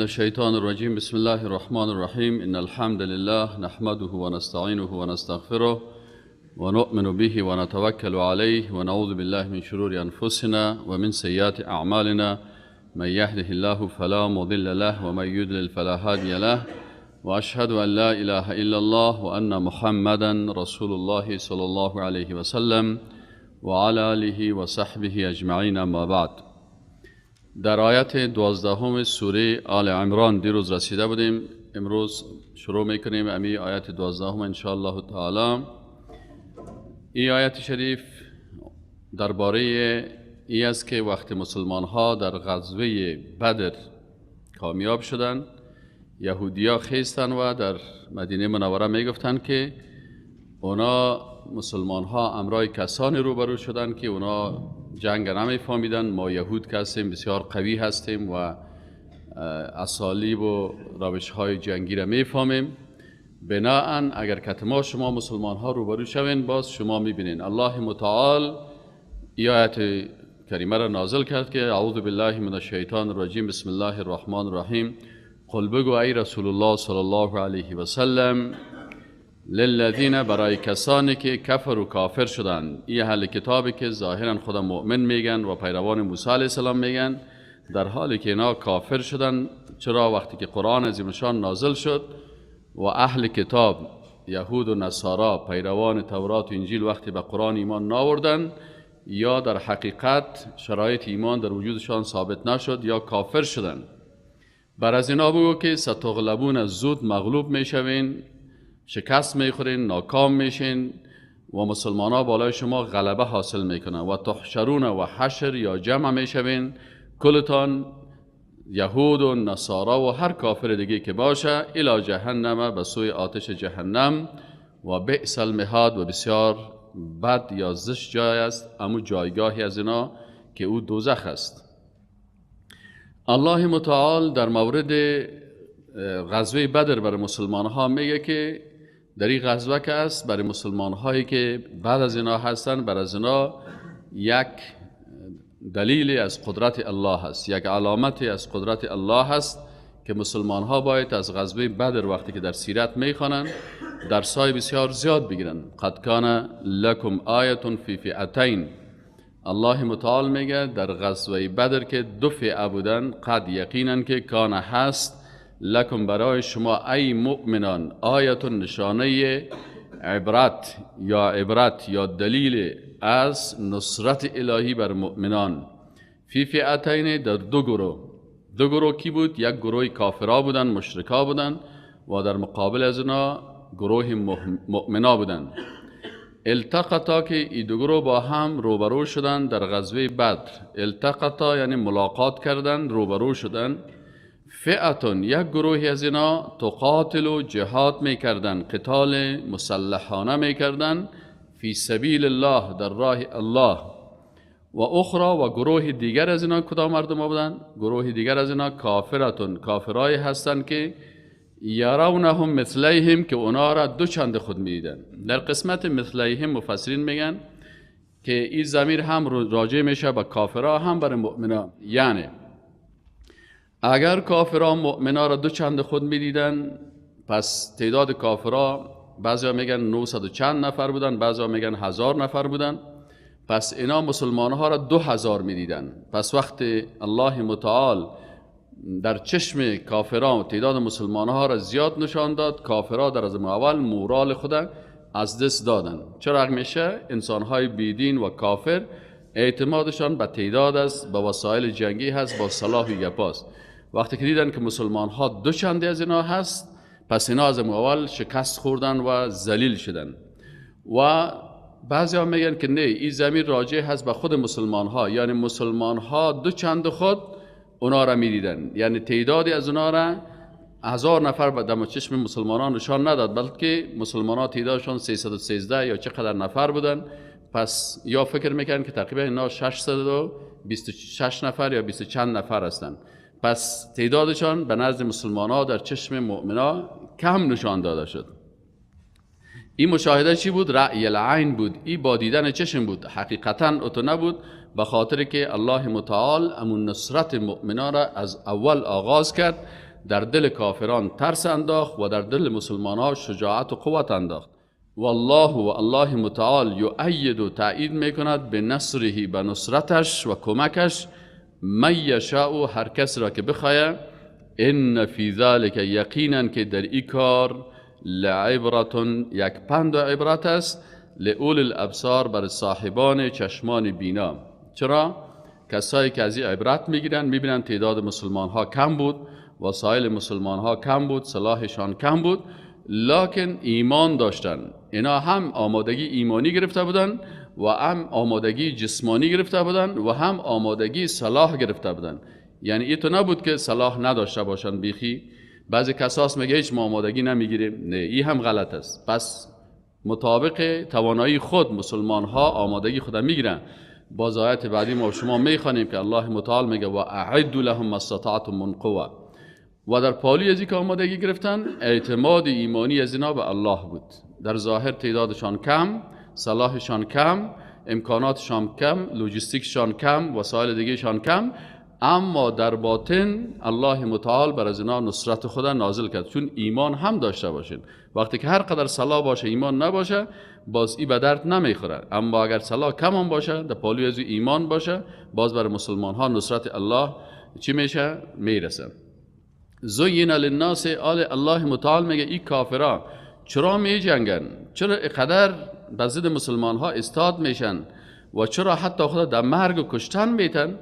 الشيطان الرجيم. بسم الله الرحمن الرحيم. إن الحمد لله نحمده ونستعينه ونستغفره ونؤمن به ونتوكل عليه ونعوذ بالله من شرور أنفسنا ومن سيئات أعمالنا. من يهده الله فلا مضل له ومن يضلل فلا هادي له، وأشهد أن لا إله إلا الله وأن محمدا رسول الله صلى الله عليه وسلم وعلى آله وصحبه أجمعين. اما بعد. در آیت 12 سوره آل عمران دیروز رسیده بودیم. امروز شروع میکنیم امی آیت 12 ان شاء الله تعالی. این آیت شریف درباره ای است که وقتی مسلمان ها در غزوه بدر کامیاب شدند، یهودیا خیستن و در مدینه منوره میگفتن که اونا مسلمان ها امرای کسانی روبرو شدن که اونا جنگ نمیفهمیدن. ما یهود که هستیم بسیار قوی هستیم و اسالیب و روش های جنگی را میفهمیم. بناهن اگر که ما شما مسلمان ها روبرو شوین، باز شما میبینین الله متعال ای آیت کریمه را نازل کرد که اعوذ بالله من الشیطان الرجیم بسم الله الرحمن الرحیم. قل بگو ای رسول الله صلی الله علیه و سلم للذین، برای کسانی که کفر و کافر شدند. این اهل کتابی که ظاهرا خود مؤمن میگن و پیروان موسی علیه السلام میگن، در حالی که اینا کافر شدن. چرا؟ وقتی که قرآن عظیمشان نازل شد و اهل کتاب یهود و نصارا پیروان تورات و انجیل وقتی به قرآن ایمان ناوردن، یا در حقیقت شرایط ایمان در وجودشان ثابت نشد یا کافر شدن، بر از اینا بگو که ستغلبون، زود مغلوب میشوین، شکست میخورین، ناکام میشین و مسلمان ها بالای شما غلبه حاصل میکنن. و تحشرون، و حشر یا جمع میشوین کلتان، یهود و نصارا و هر کافر دیگه که باشه، الی جهنم، به سوی آتش جهنم، و بئس المهاد، و بسیار بد یا زشت جای است امو جایگاهی از اینا که او دوزخ است. الله متعال در مورد غزوه بدر برای مسلمان ها میگه که در این غزوه که است برای مسلمان هایی که بعد از اینا هستن، بر از اینا یک دلیلی از قدرت الله هست، یک علامتی از قدرت الله هست که مسلمان ها باید از غزوه بدر وقتی که در سیرت میخوانند درسای بسیار زیاد بگیرن. قد کان لکم آیه فی فئتین، الله متعال میگه در غزوه بدر که دو فئه بودن، قد یقینا که کان هست لکم برای شما ای مؤمنان آیت، نشانه عبرت یا دلیل از نصرت الهی بر مؤمنان. فی فئتین، در دو گروه کی بود؟ یک گروه کافرا بودن، مشرکا بودن، و در مقابل از اینا گروه مؤمنا بودن. التقطا، که این دو گروه با هم روبرو شدن در غزوه بدر. التقطا یعنی ملاقات کردن، روبرو شدن. فئتون، یک گروهی از اینا تقاتل و جهاد میکردن، قتال مسلحانه میکردن، فی سبیل الله، در راه الله. و اخرى، و گروه دیگر از اینا کدام مردم بودن؟ گروه دیگر از اینا کافرتون، کافرای هستن که یرونهم مثلیهم، که اونا را دو چند خود میدیدن. در قسمت مثلیهم مفسرین میگن که این ضمیر هم راجع میشه به کافرها هم برای مؤمنان. یعنی اگر کافران مؤمنان را دو چند خود میدیدن، پس تعداد کافرها بعضیا میگن 900 چند نفر بودن، بعضیا میگن 1000 نفر بودن، پس اینا مسلمان ها را 2000 میدیدن. پس وقتی الله متعال در چشم کافران تعداد مسلمان ها را زیاد نشان داد، کافرها در از اول مورال خود از دست دادن. چرا میشه؟ انسان های بیدین و کافر اعتمادشان به تعداد است، به وسایل جنگی هست، با سلاح و گپاست. وقتی که دیدن که مسلمان ها دو چندی از اینا هست، پس اینا از اول شکست خوردن و ذلیل شدن. و بعضی ها میگن که نه، این ضمیر راجع هست به خود مسلمان ها، یعنی مسلمان ها دو چند خود اونا را میدیدن، یعنی تعدادی از اونا را 1000 نفر به دم چشم مسلمانان نشان نداد، بلکه مسلمان ها تعدادشون 313 یا چقدر نفر بودن. پس یا فکر میکنن که تقریبا اینا 626 نفر یا 20 چند نفر هستند. پس تعدادشان به نزد مسلمان ها در چشم مؤمنا کم نشان داده شد. این مشاهده چی بود؟ رأی العین بود. این با دیدن چشم بود، حقیقتا اتو نبود، به خاطر که الله متعال امون نصرت مؤمنان را از اول آغاز کرد در دل کافران ترس انداخت و در دل مسلمان ها شجاعت و قوت انداخت. والله و الله متعال یؤید و تأیید میکند به نصره، به نصرتش و کمکش، من یشاء، هر کس را که بخواهد. ان فی ذلک، یقینا که در این کار، لعبرة، یک پند و عبرت است، لأولی الابصار، بر صاحبان چشمان بینا. چرا؟ کسایی که از این عبرت میگیرن میبینن تعداد مسلمان ها کم بود، وسایل مسلمان ها کم بود، سلاحشان کم بود، لکن ایمان داشتن. اینا هم آمادگی ایمانی گرفته بودن و هم آمادگی جسمانی گرفته بودن و هم آمادگی سلاح گرفته بودن. یعنی این تو نبود که سلاح نداشته باشن بیخی. بعضی کساس میگه هیچ ما آمادگی نمیگیریم. نه، این هم غلط است. پس مطابق توانایی خود مسلمان ها آمادگی خود میگیرن. باز آیت بعدی ما شما میخوانیم که الله متعال میگه و اعدوا لهم ما استطعتم من قوه. و در پالی از که آمادگی گرفتن، اعتماد ایمانی از اینا به الله بود. در ظاهر تعدادشان کم، سلاحشان کم، امکاناتشان کم، لوجستیکشان کم، وسایل دیگهشان کم، اما در باطن الله متعال بر از اینا نصرت خدا نازل کرد، چون ایمان هم داشته باشین. وقتی که هر قدر سلاح باشه ایمان نباشه، باز ای به درد نمیخوره. اما اگر سلاح کم هم باشه، در پالوی از ایمان باشه، باز بر مسلمان ها نصرت الله چی میشه؟ میرسه. زین للناس، الله متعال میگه این کافرها چرا می جنگن؟ چرا اینقدر به ضد مسلمان ها استاد میشن و چرا حتی خدا در مرگ و کشتن میتن؟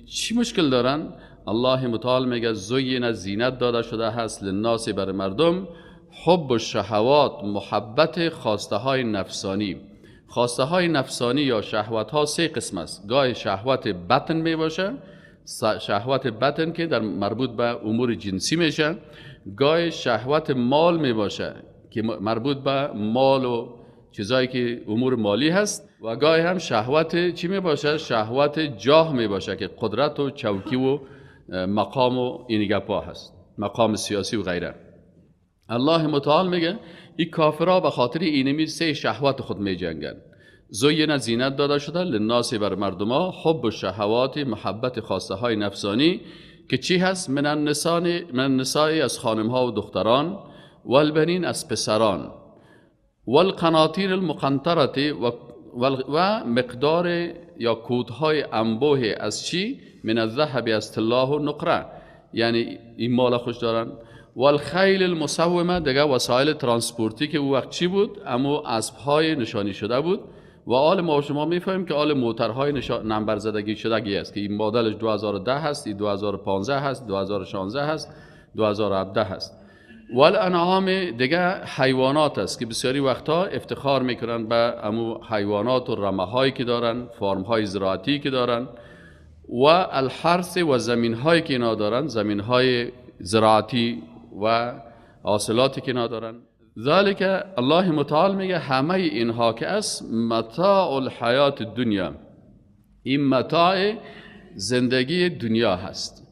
چی مشکل دارن؟ الله متعال میگه زین، زینت داده شده هست، للناس، بر مردم، حب الشهوات، محبت خواسته های نفسانی. خواسته های نفسانی یا شهوت ها سه قسم است. گاه شهوت بطن می باشه، شهوت بطن که در مربوط به امور جنسی میشه. گاه شهوت مال می باشه که مربوط به مال و چیزایی که امور مالی هست. و گاه هم شهوت چی می باشه؟ شهوت جاه می باشه که قدرت و چوکی و مقام و این گپا هست، مقام سیاسی و غیره. الله متعال میگه این کافرها به خاطر اینمی سه شهوت خود می جنگن. زین، زینت داده شده، للناس، بر مردما، حب و شهوات، محبت خواسته های نفسانی که چی هست؟ من النساء، از خانم ها و دختران، والبنین، از پسران، والقناطیر المقنطره، و مقدار یا کودهای انبوه از چی؟ من الذهب، از طلا و نقره، یعنی این مال خوش دارن. والخیل المسومه، دیگه وسایل ترانسپورتی که او وقت چی بود؟ اما اسبهای نشانی شده بود. و آل ما و شما میفهمیم که آل موترهای نمبر زدگی شدگی است که این مدلش 2010 هست، این 2015 هست، 2016 هست، 2017 هست. والانعام، دیگه حیوانات است که بسیاری وقتا افتخار میکنن به امو حیوانات و رمه‌هایی که دارن، فارم‌های زراعتی که دارن. و الحرث، و زمین‌هایی که اینا دارن، زمین‌های زراعتی و حاصلاتی که اینا دارن. ذالک، الله متعال میگه همه اینها که است، متاع الحیات الدنیا، این متاع زندگی دنیا هست.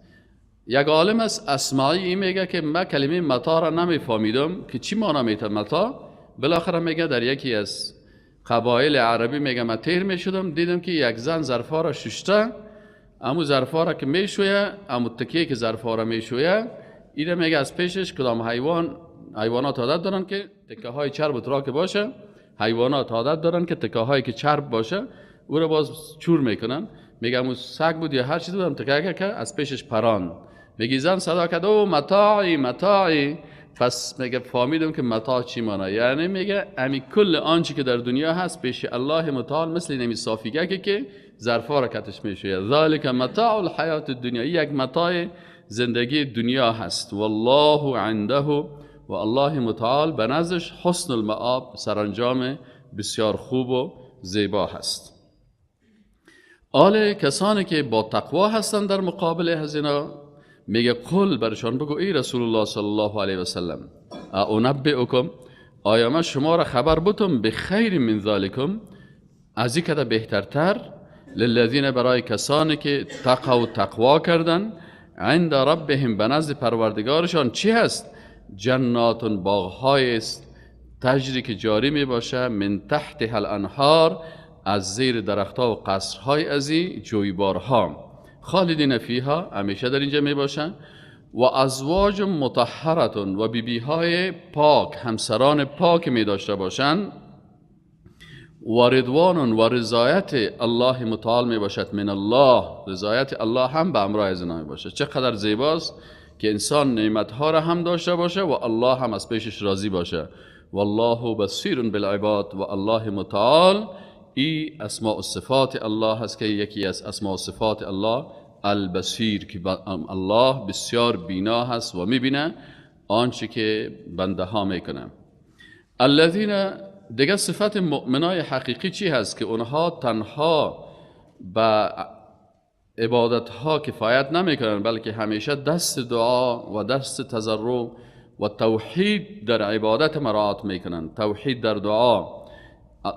یک عالم از اسماعی این میگه که من کلمه متاع را نمیفهمیدم که چی معنی میتونه متاع. بالاخره میگه در یکی از قبایل عربی میگه من تیر میشدم، دیدم که یک زن ظرفا را ششته، امو ظرفا را که میشویه، امو تکیه که ظرفا را میشویه، اینه میگه از پیشش کدام حیوانات عادت دارن که تکه های چرب و تراک باشه، حیوانات عادت دارن که تکه هایی که چرب باشه او را باز چور میکنن. میگه امو سگ بود یا هر چیز بودم تکه که از پیشش پران. میگه زن صدا کرد او متاعی متاعی. پس میگه فهمیدم که متاع چی معنی، یعنی میگه امی کل آنچه که در دنیا هست پیش الله متعال مثل نمی صافیگه که ظرفا را کتش میشه. ذالک متاع الحیات الدنیا، یک متاع زندگی دنیا هست. والله عنده، و الله متعال به نزدش حسن المآب، سرانجام بسیار خوب و زیبا هست. کسانی که با تقوا هستن در مقابل هزینا، میگه قل، برشان بگو ای رسول الله صلی الله علیه و سلم، اعنبئکم، آیا من شما را خبر بتم بخیر من ذالکم، از این کده بهترتر، للذین، برای کسانی که تقوا کردن، عند ربهم، به نزد پروردگارشان چی هست؟ جنات، باغ‌های است، تجری که جاری می باشه، من تحت الانهار، از زیر درختها و قصرهای ازی جویبارها، خالدین فیها، همیشه در اینجا می باشن. و ازواج مطهرة و بیبیهای پاک، همسران پاک می داشته باشند. و رضوان و رضایت الله متعال می باشد من الله، رضایت الله هم به همراه از اینا می باشد. چقدر زیباست که انسان نعمتها را هم داشته باشه و الله هم از پیشش راضی باشه. والله بصیر بالعباد، و الله متعال ای اسماء و صفات الله هست که یکی از اسماء و صفات الله البصیر، که الله بسیار بینا هست و میبینه آنچه که بنده ها میکنه. الذین، دیگه صفت مؤمنای حقیقی چی هست؟ که اونها تنها به عبادت ها کفایت نمیکنن، بلکه همیشه دست دعا و دست تضرع و توحید در عبادت مراعات میکنن، توحید در دعا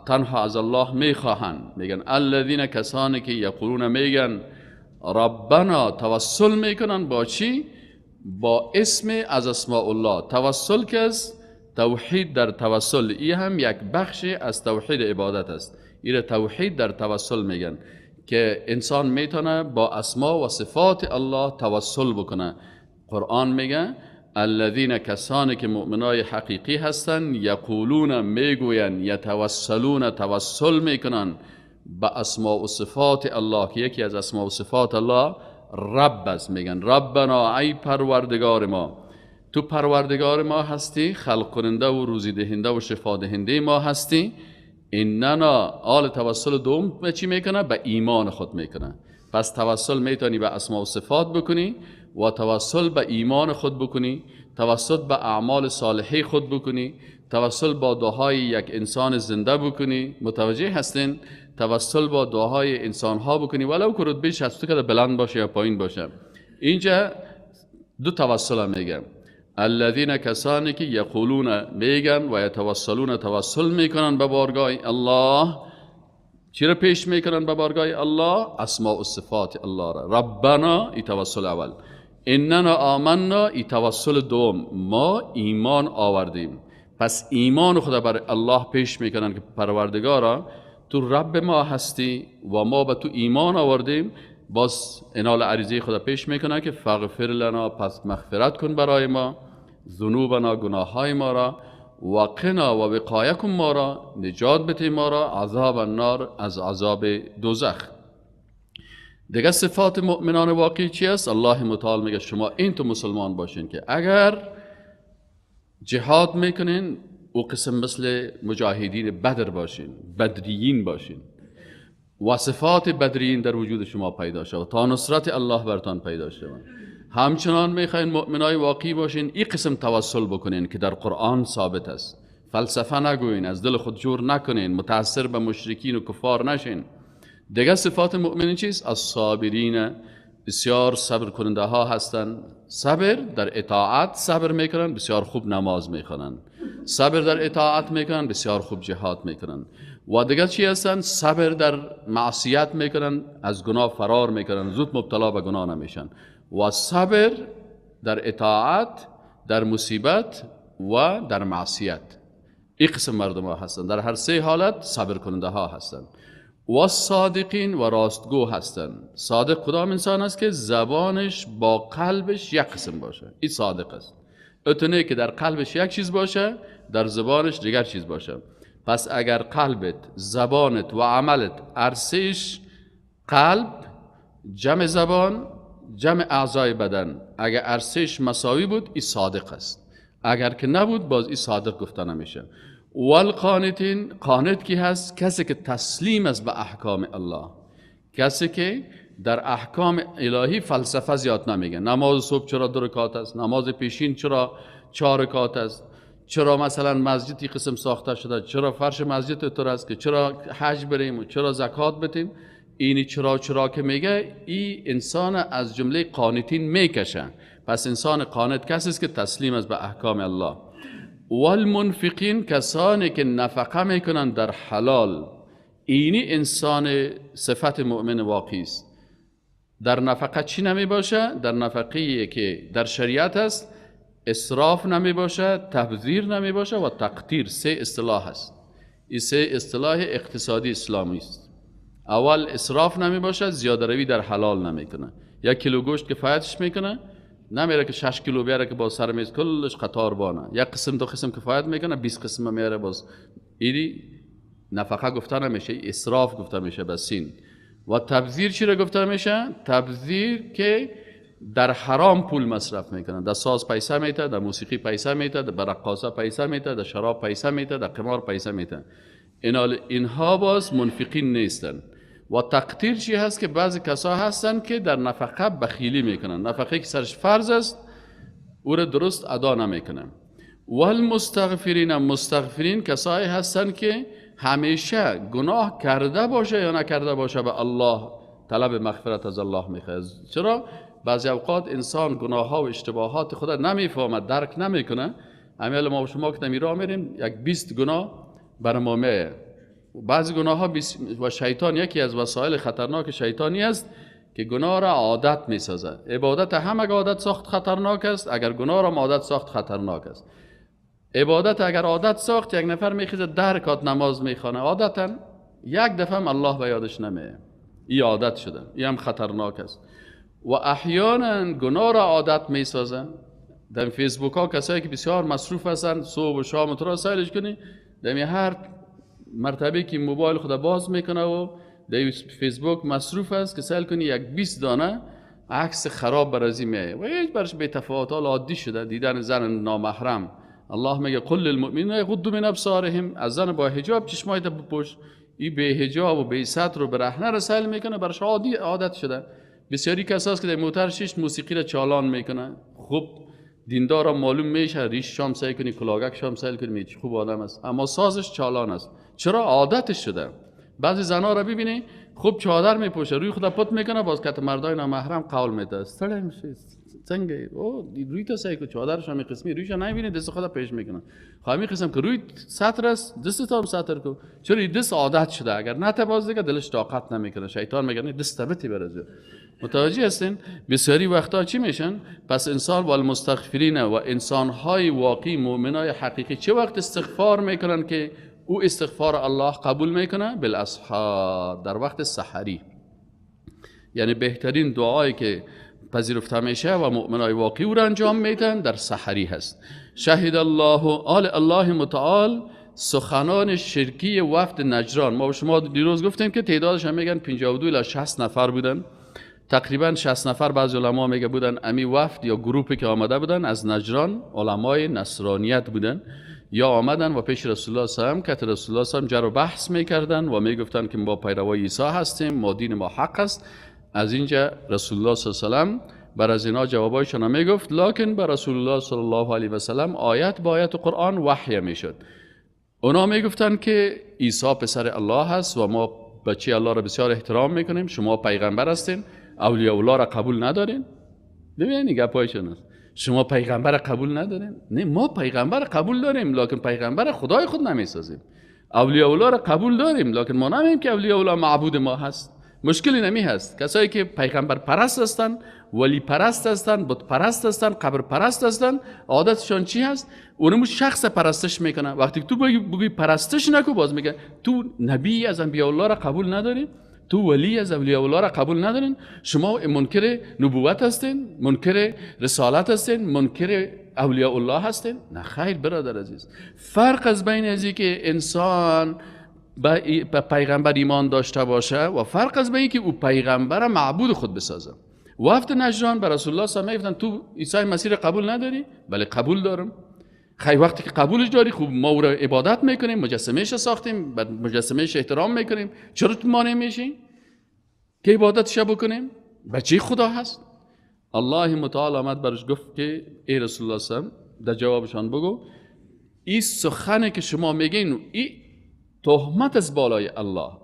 تنها از الله میخواهند. میگن الذین، کسانی که یقولون میگن ربنا، توسل میکنن با چی؟ با اسم از اسماء الله. توسل که است توحید در توسل، این هم یک بخش از توحید عبادت است. این توحید در توسل میگن که انسان میتونه با اسما و صفات الله توسل بکنه. قرآن میگه الذین، کسانی که مؤمنای حقیقی هستن، یقولون میگوین، یتوسلون توسل میکنن به اسما و صفات الله، که یکی از اسما و صفات الله رب است. میگن ربنا، ای پروردگار ما، تو پروردگار ما هستی، خلق کننده و روزی دهنده و شفا دهنده ما هستی. ایننا، آل توسل دوم به چی میکنه؟ به ایمان خود میکنه. پس توسل میتونی به اسما و صفات بکنی و توسل به ایمان خود بکنی، توسل به اعمال صالحه خود بکنی، توسل با دعای یک انسان زنده بکنی. متوجه هستین؟ توسل با دعای انسان ها بکنی، ولو که رتبهش از تو که بلند باشه یا پایین باشه. اینجا دو توسل میگم. الذین، کسانی که یقولون میگن و یتوسلون توسل میکنن به بارگاه الله. چرا پیش میکنن به بارگاه الله؟ اسماء و صفات الله را. ربنا، ای توسل اول. اننا آمنا، ای توسل دوم، ما ایمان آوردیم. پس ایمان خدا بر الله پیش میکنن که پروردگارا تو رب ما هستی و ما به تو ایمان آوردیم. باز انال عریضه خدا پیش میکنه که فغفر لنا، پس مغفرت کن برای ما، ذنوبنا، گناه های ما را، و قنا و وقایه کن ما را، نجات بده ما را، عذاب النار، از عذاب دوزخ. دیگه صفات مؤمنان واقعی چی است؟ الله متعال میگه شما این تو مسلمان باشین که اگر جهاد میکنین او قسم مثل مجاهدین بدر باشین، بدریین باشین و صفات بدریین در وجود شما پیدا شود تا نصرت الله برتان پیدا شود. همچنان میخواین مؤمنای واقعی باشین، این قسم توسل بکنین که در قرآن ثابت است. فلسفه نگوین، از دل خود جور نکنین، متاثر به مشرکین و کفار نشین. دیگه صفات مؤمنین چیست؟ الصابرین، بسیار صبر کننده ها هستند. صبر در اطاعت صبر میکنن، بسیار خوب نماز میخونن. صبر در اطاعت میکنن، بسیار خوب جهاد میکنن. و دیگه چی هستن؟ صبر در معصیت میکنن، از گناه فرار میکنن، زود مبتلا به گناه نمیشن. و صبر در اطاعت، در مصیبت و در معصیت. این قسم مردم ها هستن، در هر سه حالت صبر کننده ها هستن. و صادقین، و راستگو هستن. صادق کدام انسان است که زبانش با قلبش یک قسم باشه، این صادق است. اتونه که در قلبش یک چیز باشه، در زبانش دیگر چیز باشه. پس اگر قلبت، زبانت و عملت، ارسش قلب جمع زبان جمع اعضای بدن، اگر ارسش مساوی بود این صادق است. اگر که نبود باز این صادق گفته نمیشه. والقانتین، قانت کی هست؟ کسی که تسلیم است به احکام الله، کسی که در احکام الهی فلسفه زیاد نمیگه. نماز صبح چرا 2 رکعت است؟ نماز پیشین چرا 4 رکعت است؟ چرا مثلا مسجدی قسم ساخته شده؟ چرا فرش مسجد طور است که چرا حج بریم و چرا زکات بدیم؟ اینی چرا که میگه، این انسان از جمله قانتین میکشه. پس انسان قانت کسی است که تسلیم است به احکام الله. والمنفقین، کسانی که نفقه میکنن در حلال. اینی انسان صفت مؤمن واقعی است. در نفقه چی نمی باشه؟ در نفقی که در شریعت است اسراف نمی باشه، تبذیر نمی باشه و تقتیر. 3 اصطلاح است. این 3 اصطلاح اقتصادی اسلامی است. اول اسراف نمی باشه، زیاده روی در حلال نمی کنه. 1 کیلو گوشت کفایتش میکنه، نمیره که 6 کیلو بیاره که با سر میز کلش قطار بانه، یک قسم دو قسم کفایت میکنه، 20 قسم میاره باز. ایدی نفقه گفته نمیشه، اسراف گفته میشه به سین. و تبذیر چی را گفته میشه؟ تبذیر که در حرام پول مصرف میکنن، در ساز پیسه میته، در موسیقی پیسه میته، در رقاصه پیسه میته، در شراب پیسه میته، در قمار پیسه میته. اینها باز منفقین نیستن. و تقدیر چی هست که بعضی کسا هستن که در نفقه بخیلی میکنن، نفقه که سرش فرض است او را درست ادا نمیکنن. و المستغفرین، مستغفرین کسایی هستن که همیشه گناه کرده باشه یا نکرده باشه به الله طلب مغفرت از الله میخواد. چرا بعضی اوقات انسان گناه ها و اشتباهات خود نمیفهمه، درک نمیکنه. همین ما و شما که نمیرا میریم یک 20 گناه بر ما میه. بعضی گناه ها و شیطان یکی از وسایل خطرناک شیطانی است که گناه را عادت میسازه. عبادت هم اگر عادت ساخت خطرناک است، اگر گناه را عادت ساخت خطرناک است. عبادت اگر عادت ساخت، یک نفر میخیزه 10 رکعت نماز میخوانه، عادتا یک دفعه هم الله به یادش نمیه، این عادت شده، این هم خطرناک است. و احیانا گناه را عادت میسازن. در فیسبوک ها کسایی که بسیار مصروف هستن، صبح و شام تو را سایلش کنی، در هر مرتبه که موبایل خود باز میکنه و در فیسبوک مصروف است که سایل کنی یک 20 دانه عکس خراب برازی میایه و هیچ برش به تفاوتات عادی شده. دیدن زن نامحرم، الله میگه قل للمؤمنین یغضوا من ابصارهم، از زن با حجاب چشمایت بپوش. این به حجاب و به ستر و برهنه رسال میکنه، برش عادت شده. بسیاری کساست که در موتر شیش موسیقی را چالان میکنه. خوب دیندارا معلوم میشه، ریش شام سعی کنی، کلاگک شام سعی کنی، خوب آدم است، اما سازش چالان است. چرا؟ عادتش شده. بعضی زنا را ببینی خوب چادر میپوشه، روی خود پت میکنه، باز که مردای نامحرم قول میده، استړی میشه څنګه او روی ته سعی کو چادرش هم قسمی رویش نمیبینه، دست خود پیش میکنه. خواهی قسم که روی سطر است، دست تا هم سطر کو. چرا دست عادت شده، اگر نه باز دیگه دلش طاقت نمیکنه. شیطان میگه نه دست بتی برازه. متوجه هستین؟ بسیاری وقتا چی میشن؟ پس انسان و المستغفرین و انسانهای واقعی مؤمنای حقیقی چه وقت استغفار میکنن که او استغفار الله قبول میکنه؟ بالاسحار، در وقت سحری. یعنی بهترین دعایی که پذیرفته میشه و مؤمنای واقعی او را انجام میدن در سحری هست. شهد الله الله متعال سخنان شرکی وفد نجران. ما به شما دیروز گفتیم که تعدادش هم میگن 52 الی 60 نفر بودن. تقریبا 60 نفر بعضی علما میگه بودن. امی وفد یا گروپی که آمده بودن از نجران علمای نصرانیت بودن، یا آمدن و پیش رسول الله صلی الله علیه و آله که رسول الله صلی الله علیه و آله جر و بحث میکردن و میگفتن که ما پیروای عیسی هستیم، ما دین ما حق است. از اینجا رسول الله صلی الله علیه و آله بر از اینا جوابایشان میگفت، لکن بر رسول الله صلی الله علیه و سلم آیت با آیت قرآن وحی میشد. اونا میگفتن که عیسی پسر الله هست و ما بچه الله را بسیار احترام میکنیم، شما پیغمبر هستین، اولیاء الله را قبول ندارین. ببینید گپایشون است. شما پیغمبر قبول ندارین؟ نه، ما پیغمبر قبول داریم لکن پیغمبر خدای خود نمیسازیم. اولیاء الله را قبول داریم لکن ما نمیگیم که اولیاء الله معبود ما هست. مشکلی نمی هست. کسایی که پیغمبر پرست هستن، ولی پرست هستن، بت پرست هستن، قبر پرست هستن، عادتشان چی هست؟ اونمو شخص پرستش میکنه. وقتی تو بگی پرستش نکو، باز میگه تو نبی از انبیاء الله را قبول نداری، تو ولی از اولیاء الله را قبول ندارین، شما منکر نبوت هستین، منکر رسالت هستین، منکر اولیاء الله هستین. نه خیر برادر عزیز، فرق از بین ازی که انسان به پیغمبر ایمان داشته باشه و فرق از بین که او پیغمبر معبود خود بسازه. وفد نجران بر رسول الله صلی الله علیه و آله گفتن تو عیسی مسیح قبول نداری؟ بله قبول دارم. خیلی وقتی که قبولش داری، خوب ما او را عبادت میکنیم، مجسمهش ساختیم، بعد مجسمهش احترام میکنیم، چرا تو مانع میشین که عبادتش بکنیم؟ بچه خدا هست. الله متعال آمد برش گفت که ای رسول الله صلی الله علیه و آله در جوابشان بگو این سخنه که شما میگین این تهمت از بالای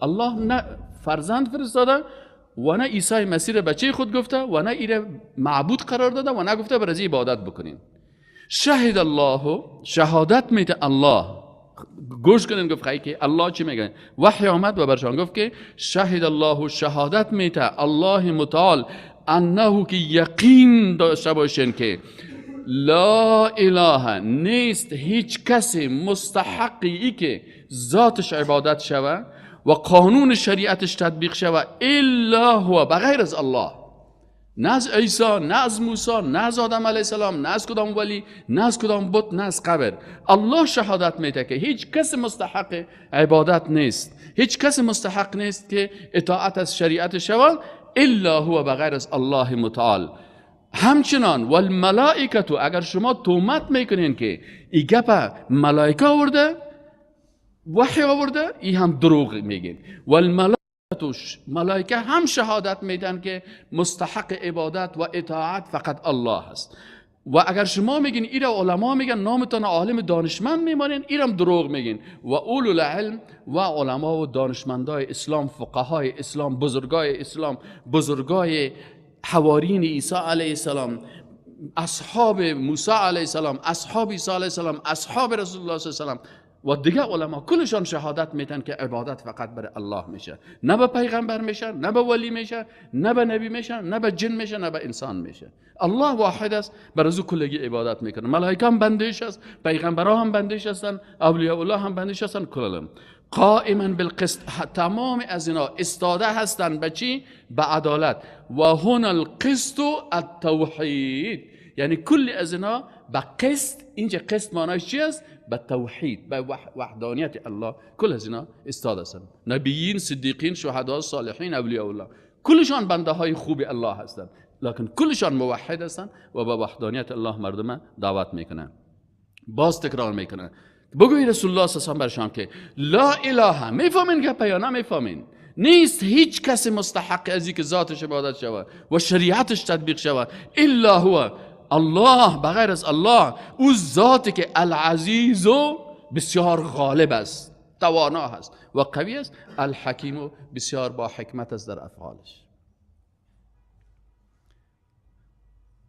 الله نه فرزند فرستاده و نه عیسی مسیح بچه خود گفته و نه ایره معبود قرار داده و نه گفته برای عبادت بکنین. شهد الله، شهادت میده الله. گوش کنین گفت خیلی که الله چی میگه؟ وحی آمد و برشان گفت که شهد الله، شهادت میده الله متعال انه که یقین داشته باشین که لا اله، نیست هیچ کسی مستحقی که ذاتش عبادت شوه و قانون شریعتش تطبیق شوه الا هو، بغیر از الله. نه از عیسی، نه از موسی، نه از آدم علیه السلام، نه از کدام ولی، نه از کدام بت، نه از قبر. الله شهادت میده که هیچ کس مستحق عبادت نیست، هیچ کس مستحق نیست که اطاعت از شریعت شود الا هو، بغیر از الله متعال. همچنان والملائکه، اگر شما تومت میکنین که این گپ ملائکه آورده، وحی آورده، این هم دروغ میگین. ملائکه هم شهادت میدن که مستحق عبادت و اطاعت فقط الله هست. و اگر شما میگین ایرا علما میگن نامتان عالم دانشمند میمانین، ایرم دروغ میگین. و اولو العلم و علما و دانشمندای اسلام، فقهای اسلام، بزرگای اسلام، بزرگای حوارین عیسی علیه السلام، اصحاب موسی علیه السلام، اصحاب عیسی علیه السلام، اصحاب رسول الله صلی الله علیه و و دیگه علما کلشان شهادت میتن که عبادت فقط برای الله میشه، نه به پیغمبر میشه، نه به ولی میشه، نه به نبی میشه، نه به جن میشه، نه به انسان میشه. الله واحد است، بر از او کلگی عبادت میکنه. ملائکه هم بندش است، پیغمبرها هم بندش هستن، اولیاء الله هم بندش هستن، کلهم قائما بالقسط. تمام از اینا استاده هستن به چی؟ به عدالت. و هنا القسط التوحید، یعنی کل از اینا به قسط. اینجا قسط معناش چی است؟ به توحید، به وحدانیت الله. کل از اینا استاد هستند. نبیین، صدیقین، شهدا، صالحین، اولیاء الله، کلشان بنده های خوب الله هستند، لکن کلشان موحد هستند و به وحدانیت الله مردم دعوت میکنن. باز تکرار میکنن بگوی رسول الله صلی الله علیه و برشان که لا اله، میفهمین که پیانه میفهمین؟ نیست هیچ کسی مستحق از که ذاتش عبادت شود و شریعتش تطبیق شود الا هو، الله، بغیر از الله. او ذاتی که العزیز و بسیار غالب است، توانا هست و قوی است، الحکیم و بسیار با حکمت است در افعالش.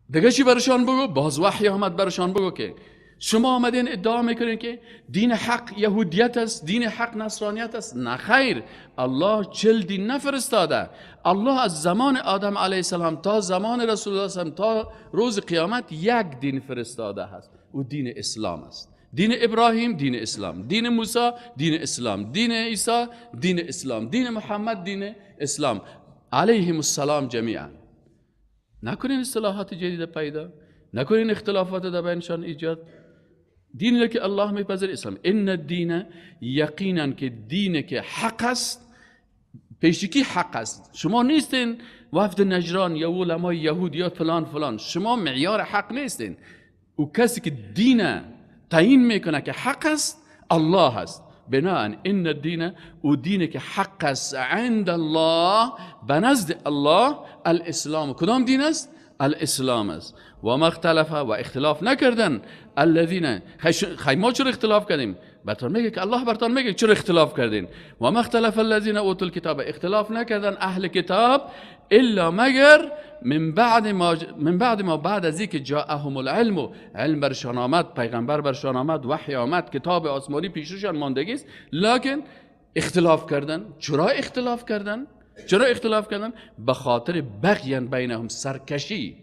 دیگه چی برشان بگو؟ باز وحی آمد برشان بگو که شما آمدین ادعا میکنین که دین حق یهودیت است، دین حق نصرانیت است. نه خیر، الله 40 دین نفرستاده. الله از زمان آدم علیه السلام تا زمان رسول الله صلی الله علیه و تا روز قیامت یک دین فرستاده هست، او دین اسلام است. دین ابراهیم دین اسلام، دین موسی دین اسلام، دین عیسی دین اسلام، دین محمد دین اسلام علیهم السلام جمیعا. نکنین اصطلاحات جدید پیدا، نکنین اختلافات در بینشان ایجاد. دینی که الله میپذیر اسلام. ان الدین، یقینا که دینی که حق است، پیشکی حق است. شما نیستین وفد نجران یا علمای یهود یا فلان فلان، شما معیار حق نیستین. او کسی که دین تعیین میکنه که حق است الله است. بناهن ان الدین، او دینی که حق است عند الله، به نزد الله، الاسلام. کدام دین است؟ الاسلام است. و ما اختلف، و اختلاف نکردن الذین، ما چرا اختلاف کردیم؟ برتان میگه که الله برتان میگه چرا اختلاف کردین. و ما اختلف الذین اوتوا الکتاب، اختلاف نکردن اهل کتاب الا مگر من بعد ما بعد از اینکه جاءهم العلم، علم برشان آمد، پیغمبر برشان آمد، وحی آمد، کتاب آسمانی پیششان ماندگی است، لکن اختلاف کردن. چرا اختلاف کردن؟ چرا اختلاف کردن؟ به خاطر بغی بینهم، سرکشی.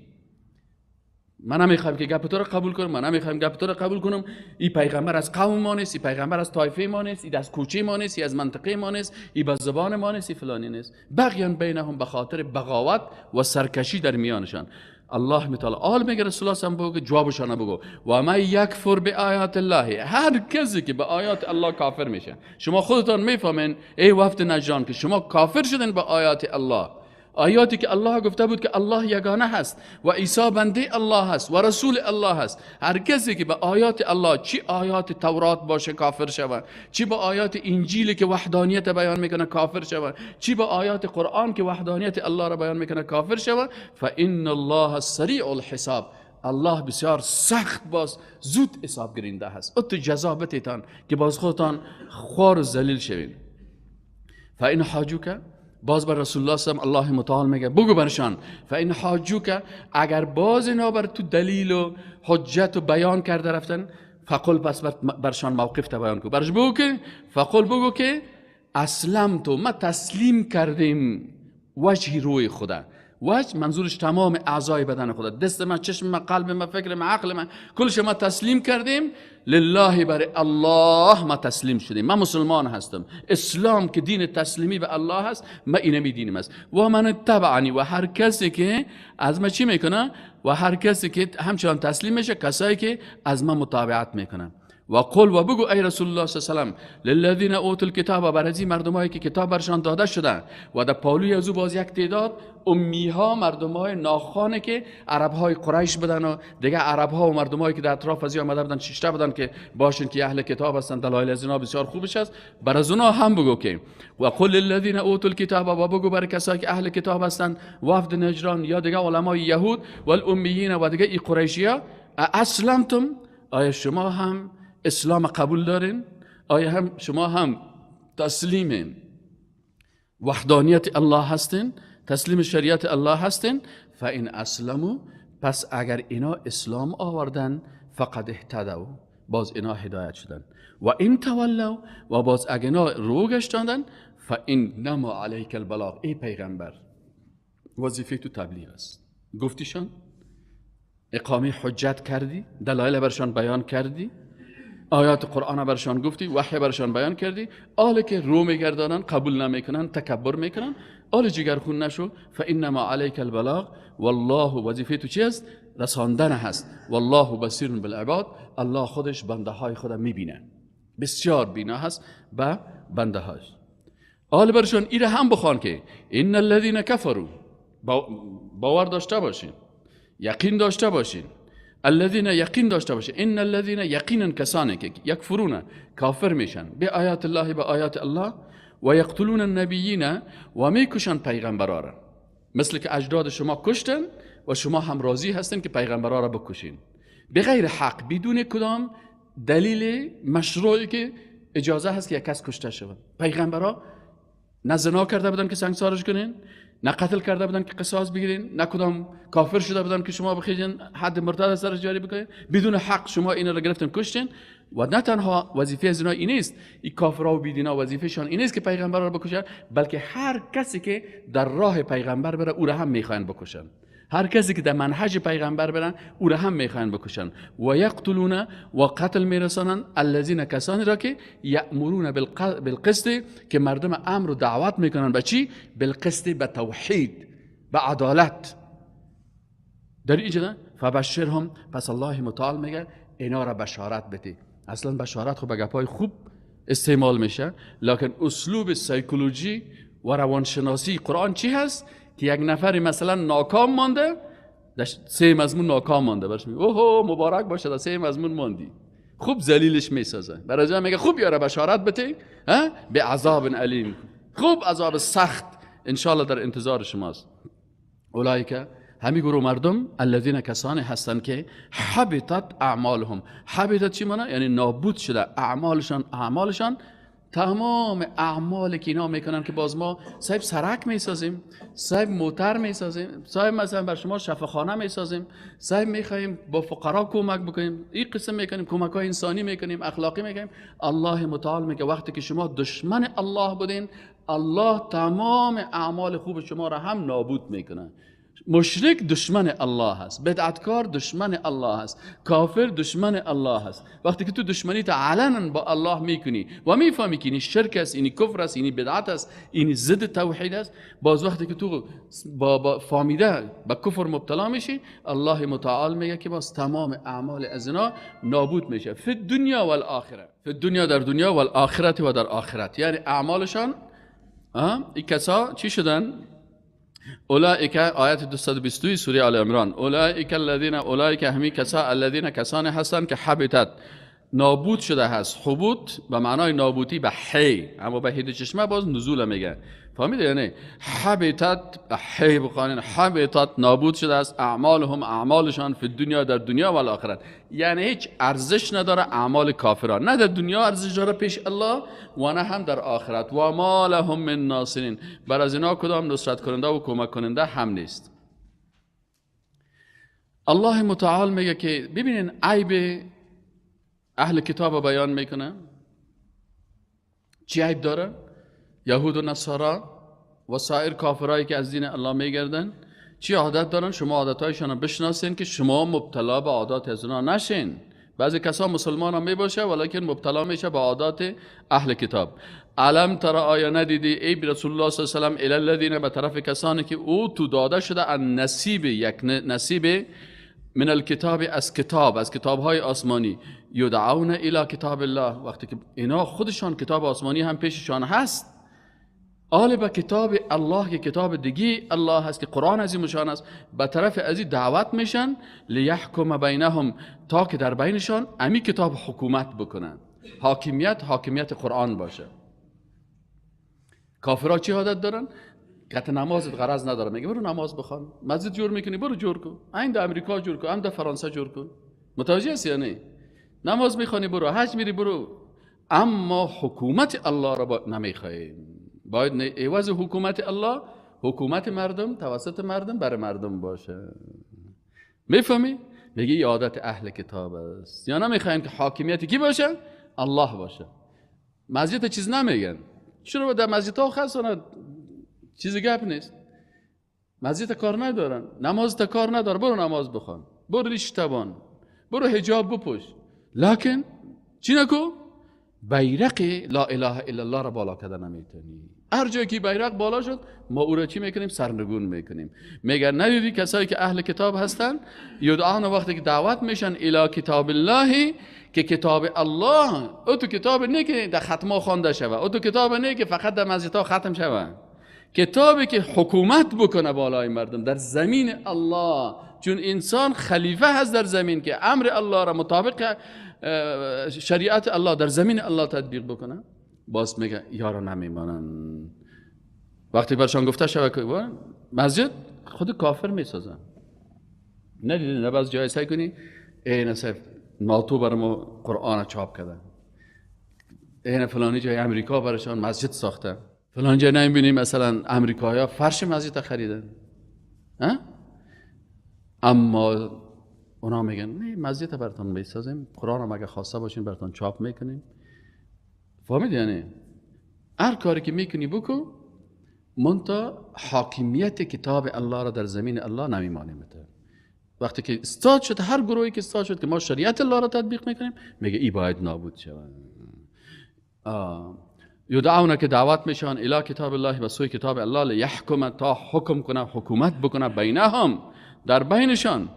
من نمیخوام که گپ تو رو قبول کنم، من نمیخوام گپ تو رو قبول کنم. این پیغمبر از قوم ما نیست، این پیغمبر از طایفه ما نیست، این از کوچه ما نیست، این از منطقه ما نیست، این به زبان ما نیست، این فلانی نیست. بغی بینهم، به خاطر بغاوت و سرکشی در میانشان. الله متعال آل میگه رسول الله صلی بگو، جوابشان بگو. و ما یکفر به آیات الله، هر کسی که به آیات الله کافر میشه. شما خودتان میفهمین ای وفد نجران که شما کافر شدین به آیات الله، آیاتی که الله گفته بود که الله یگانه هست و عیسی بنده الله هست و رسول الله هست. هر کسی که به آیات الله، چی آیات تورات باشه، کافر شود، چی به آیات انجیل که وحدانیت بیان میکنه کافر شود، چی به آیات قرآن که وحدانیت الله را بیان میکنه کافر شود. فان الله سریع الحساب، الله بسیار سخت باز زود حساب گیرنده هست. ات جزا بتیتان که باز خودتان خوار و ذلیل شوین. فان حاجوک، باز بر رسول الله صلی الله متعال میگه بگو برشان، فان حاجوک، اگر باز اینا بر تو دلیل و حجت و بیان کرده رفتن، فقل، پس برشان موقف تا بیان کو، برش بگو که فقل، بگو که اسلمت، ما تسلیم کردیم، وجهی روی خدا، وجه منظورش تمام اعضای بدن خدا، دست من، چشم من، قلب من، فکر من، عقل من، کلش ما تسلیم کردیم لله، برای الله ما تسلیم شدیم. من مسلمان هستم. اسلام که دین تسلیمی به الله هست، ما اینمی دینم است. و من تبعنی، و هر کسی که از ما چی میکنه، و هر کسی که همچنان تسلیم میشه کسایی که از ما متابعت میکنن. و قل، و بگو ای رسول الله صلی الله علیه و آله للذین اوتوا الکتاب، بر از این مردمایی که کتاب برشان داده شده. و در پالوی از او باز یک تعداد امی ها، مردمای ناخوانه که عرب های قریش بدن و دیگه عرب ها و مردمایی که در اطراف از آمده بودن شش تا بودن که باشن که اهل کتاب هستن. دلایل از اینا بسیار خوبش است. بر از اونها هم بگو که و قل للذین اوتوا الکتاب، و بگو برای کسایی که اهل کتاب هستن، وفد نجران یا دیگه علمای یهود و الامیین و دیگه ای قریشیا، اسلمتم، آیا شما هم اسلام قبول دارین؟ آیا هم شما هم تسلیم وحدانیت الله هستین؟ تسلیم شریعت الله هستین؟ فإن اسلموا، پس اگر اینا اسلام آوردن، فقد اهتدوا، باز اینا هدایت شدن. و این تولوا، و باز اگر اینا رو گشتاندن، فإنما علیک البلاغ، ای پیغمبر وظیفه تو تبلیغ است. گفتیشان، اقامه حجت کردی، دلایل برشان بیان کردی، آیات قرآن برشان گفتی، وحی برشان بیان کردی. آله که رو میگردانن، قبول نمیکنن، تکبر میکنن، آله جگر خون نشو. فانما علیک البلاغ، والله، وظیفه تو چی است؟ رساندن هست. والله بصیر بالعباد، الله خودش بنده های خود میبینه، بسیار بینا هست به بنده هاش. آله برشان ایره هم بخوان که ان الذين كفروا، باور داشته باشین، یقین داشته باشین. الذين یقین داشته باشه، ان الذين یقینا کسانی که یکفرون، کافر میشن، به آیات الله، به آیات الله، و یقتلون النبیین، و میکشن پیغمبرا را، مثل که اجداد شما کشتن و شما هم راضی هستین که پیغمبرا را بکشین به غیر حق، بدون کدام دلیل مشروعی که اجازه هست که یک کس کشته شود. پیغمبرا نه زنا کرده بودن که سنگسارش کنین، نه قتل کرده بودن که قصاص بگیرین، نه کدام کافر شده بودن که شما بخیجین حد مرتد سرش جاری بکنین. بدون حق شما اینا را گرفتن کشتین. و نه تنها وظیفه از اینا این نیست، این کافرها و بیدینا وظیفهشان این نیست که پیغمبر را بکشن، بلکه هر کسی که در راه پیغمبر بره او را هم میخواین بکشن. هر کسی که در منهج پیغمبر برن او را هم میخواین بکشن. و یقتلون، و قتل میرسانن، الذین، کسانی را که یأمرون بالقسط، که مردم امر و دعوت میکنن به چی؟ بالقسط، به توحید، به عدالت. در اینجا فبشرهم، پس الله متعال میگه اینا را بشارت بده. اصلا بشارت خب به گپای خوب استعمال میشه، لکن اسلوب سایکولوژی و روانشناسی قرآن چی هست؟ که یک نفری مثلا ناکام مانده، در 3 مضمون ناکام مانده، برش میگه اوه مبارک باشه در 3 مضمون ماندی، خوب ذلیلش میسازه. برای جا میگه خوب یاره بشارت بده به عذاب علیم، خوب عذاب سخت انشالله در انتظار شماست. اولئک، همی گروه مردم، الذین، کسانی هستند که حبطت اعمالهم. حبطت چی معنی؟ یعنی نابود شده اعمالشان. تمام اعمالی که اینا میکنن که باز ما صاحب سرک میسازیم، صاحب موتر میسازیم، صاحب مثلا بر شما شفاخانه میسازیم، صاحب میخوایم با فقرا کمک بکنیم، این قسم میکنیم، کمک های انسانی میکنیم، اخلاقی میکنیم. الله متعال میگه وقتی که شما دشمن الله بودین، الله تمام اعمال خوب شما را هم نابود میکنه. مشرک دشمن الله هست، بدعتکار دشمن الله هست، کافر دشمن الله هست. وقتی که تو دشمنیت علنا با الله میکنی و میفهمی که این شرک است، این کفر است، این بدعت است، این ضد توحید است، باز وقتی که تو با فهمیده به کفر مبتلا میشی، الله متعال میگه که باز تمام اعمال از اینا نابود میشه. فی الدنیا و الاخره، فی الدنیا، در دنیا، و الاخرت، و در آخرت. یعنی اعمالشان این کسا چی شدن؟ اولئک، آیت 222 سوره آل عمران، اولئک الذین، اولئک همی کسا، الذین، کسانی هستند که حبطت، نابود شده هست. حبوط به معنای نابودی به حی، اما به هید چشمه باز نزول میگه. فهمیده یعنی حبطت حی بخوانین، حبطت نابود شده است اعمالهم، اعمالشان، فی الدنیا، در دنیا، و الاخره. یعنی هیچ ارزش نداره اعمال کافران، نه در دنیا ارزش داره پیش الله و نه هم در آخرت. و ما لهم من ناصرین، بر از اینا کدام نصرت کننده و کمک کننده هم نیست. الله متعال میگه که ببینین عیب اهل کتاب بیان میکنه. چی عیب داره؟ یهود و نصارا و سایر کافرایی که از دین الله میگردن چی عادت دارن؟ شما عادتهایشان رو بشناسین که شما مبتلا به عادات از اونا نشین. بعضی کسا مسلمان هم می باشه ولیکن مبتلا میشه به عادات اهل کتاب. علم ترى آیا ندیدی ای رسول الله صلی الله علیه و آله الی الذین، به طرف کسانی که او تو داده شده ان نصیب، یک نصیب من الکتاب، از کتاب های آسمانی، یدعون الی کتاب الله، وقتی که اینا خودشان کتاب آسمانی هم پیششان هست، آل به کتاب الله که کتاب دیگی الله هست که قرآن عظیمشان است، به طرف ازی دعوت میشن لیحکم بینهم، تا که در بینشان امی کتاب حکومت بکنن، حاکمیت قرآن باشه. کافرها چی عادت دارن؟ قطع نمازت غرض نداره، میگه برو نماز بخوان، مسجد جور میکنی برو جور کن، این در امریکا جور کن، هم در فرانسه جور کن، متوجه هستی یا نه؟ نماز میخوانی برو، حج میری برو، اما حکومت الله را نمیخوایم. باید عوض حکومت الله حکومت مردم توسط مردم برای مردم باشه. میفهمی؟ میگه این عادت اهل کتاب است. یا نمیخوایم که حاکمیت کی باشه؟ الله باشه. مسجد چیز نمیگن، چرا در مسجد ها خاصه چیزی گپ نیست، مسجد کار ندارن، نماز تا کار نداره، برو نماز بخوان، برو ریش تبان، برو حجاب بپوش، لکن چی نکو؟ بیرق لا اله الا الله را بالا کردن نمیتونی. هر جایی که بیرق بالا شد ما او را چی میکنیم؟ سرنگون میکنیم. میگن ندیدی کسایی که اهل کتاب هستن یدعون، وقتی که دعوت میشن الی کتاب الله، که کتاب الله او تو کتاب نه که در ختمه خوانده شوه، او تو کتاب نه که فقط در مسجدها ختم شوه، کتابی که حکومت بکنه بالای مردم در زمین الله، چون انسان خلیفه هست در زمین که امر الله را مطابق شریعت الله در زمین الله تطبیق بکنه. باز میگه یارا نمیمانن. وقتی برشان گفته شوه که مسجد خود کافر میسازن، ندیدی نه باز جای سعی کنی این اصف ناتو برای ما قرآن چاپ کرده، این فلانی جای امریکا برشان مسجد ساخته، فلان جای نمیبینیم مثلا امریکایی ها فرش مسجد خریدن، اما اونا میگن نه مسجد براتون میسازیم، قرآن هم اگه خواسته باشین براتون چاپ میکنیم. فهمید یعنی هر کاری که میکنی بکن، منتها حاکمیت کتاب الله را در زمین الله نمیمانیم. وقتی که استاد شد، هر گروهی که استاد شد که ما شریعت الله را تطبیق میکنیم، میگه ای باید نابود شود. یدعون که دعوت میشن الی کتاب الله، و سوی کتاب الله، لیحکم تا حکم کنه، حکومت بکنه، بینهم در بینشان.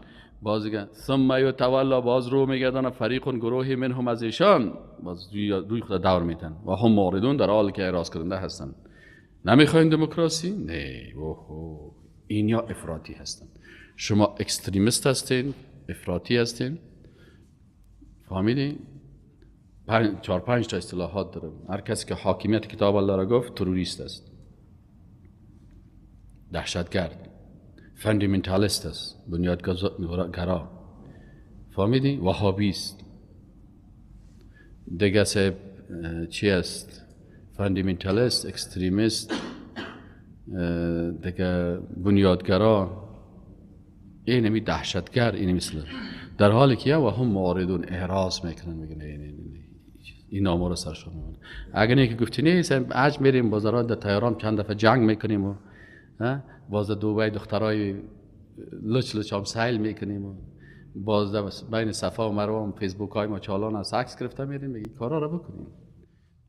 بازیگه ثم یتولا، باز رو میگردن فریق گروهی منهم از ایشان، باز روی خود دور میتن و هم معرضون، در حالی که اعراض کننده هستن. نمیخواین دموکراسی؟ نه، اوه این یا افراطی هستن. شما اکستریمیست هستین، افراطی هستین. فهمیدین؟ 4-5 تا اصطلاحات داره. هر کسی که حاکمیت کتاب الله را گفت تروریست است، دهشتگرد، فاندامنتالیست است، بنیادگرا. فهمیدی؟ وهابیست. دیگه چی است؟ فاندامنتالیست، اکستریمیست، دیگه بنیادگرا، این نمی دهشتگر، این مثل در حالی که و هم معارضون اعراض میکنن، میگن این نامو رو سرشون میکنن. اگر نه که گفتی نه حج میریم بازاران در تهران چند دفعه جنگ میکنیم و باز دبی دخترای لچ هم سیل میکنیم و باز بین صفا و مروه هم فیسبوک های ما چالان از عکس گرفته میریم، میگی کارا رو بکنیم،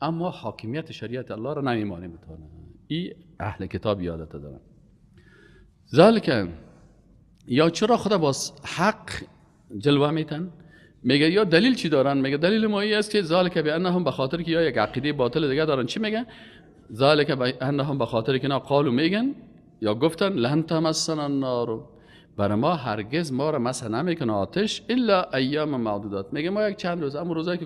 اما حاکمیت شریعت الله رو نمیمانیم. بتونه این اهل کتاب یادت دارن. ذالک، یا چرا خدا باز حق جلوه میتن؟ میگه یا دلیل چی دارن؟ میگه دلیل ما این است که ذالک بانهم، به خاطر که یا یک عقیده باطل دیگه دارن. چی میگن؟ ذالک بانهم، به خاطر که قالو میگن یا گفتن لن تمسنا النار، برای ما هرگز ما را مس نمیکنه آتش الا ایام معدودات. میگه ما یک چند روز، اما روزایی که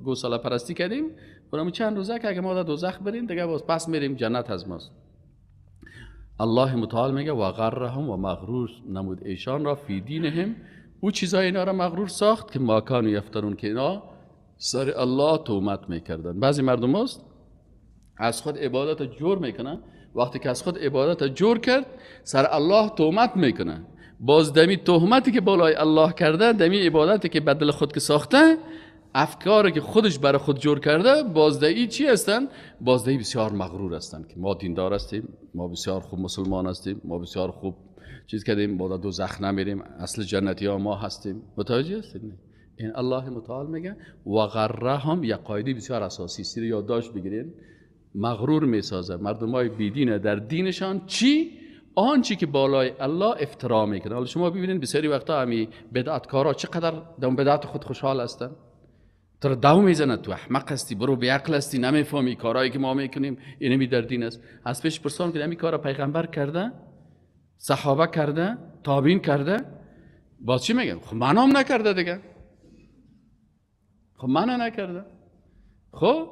گوساله پرستی کردیم، برای چند روزه که اگه ما در دوزخ بریم دیگه باز پس میریم جنت از ماست. الله متعال میگه و غرهم، و مغرور نمود ایشان را فی دینهم، او چیزای اینا را مغرور ساخت که ما کانوا یفترون، که اینا سر الله تهمت میکردن. بعضی مردم هست از خود عبادت جور میکنن، وقتی که از خود عبادت جور کرد سر الله تهمت میکنه، باز دمی تهمتی که بالای الله کرده، دمی عبادتی که بدل خود که ساخته افکاری که خودش برای خود جور کرده بازدهی چی هستن؟ بازدهی بسیار مغرور هستن که ما دیندار هستیم، ما بسیار خوب مسلمان هستیم، ما بسیار خوب چیز کردیم، با دوزخ نمیریم، اصل جنتی ها ما هستیم. متوجه هستید؟ این الله متعال میگه و غرهم، یک قاعده بسیار اساسی است، یادداشت بگیرید. مغرور میسازه مردمای بیدینه در دینشان چی؟ آنچه که بالای الله افترا میکنه. حالا شما ببینید بسیاری وقتا همین بدعتکارا چقدر در بدعت خود خوشحال هستن. تو دو میزنه تو احمق هستی، برو بی عقل هستی، نمیفهمی کارهایی که ما میکنیم اینمی در دین است. از پیش پرسان که همین کارا پیغمبر کرده، صحابه کرده، تابعین کرده، باز چی میگن؟ خب منم نکرده دیگه. خب من نکرده. خب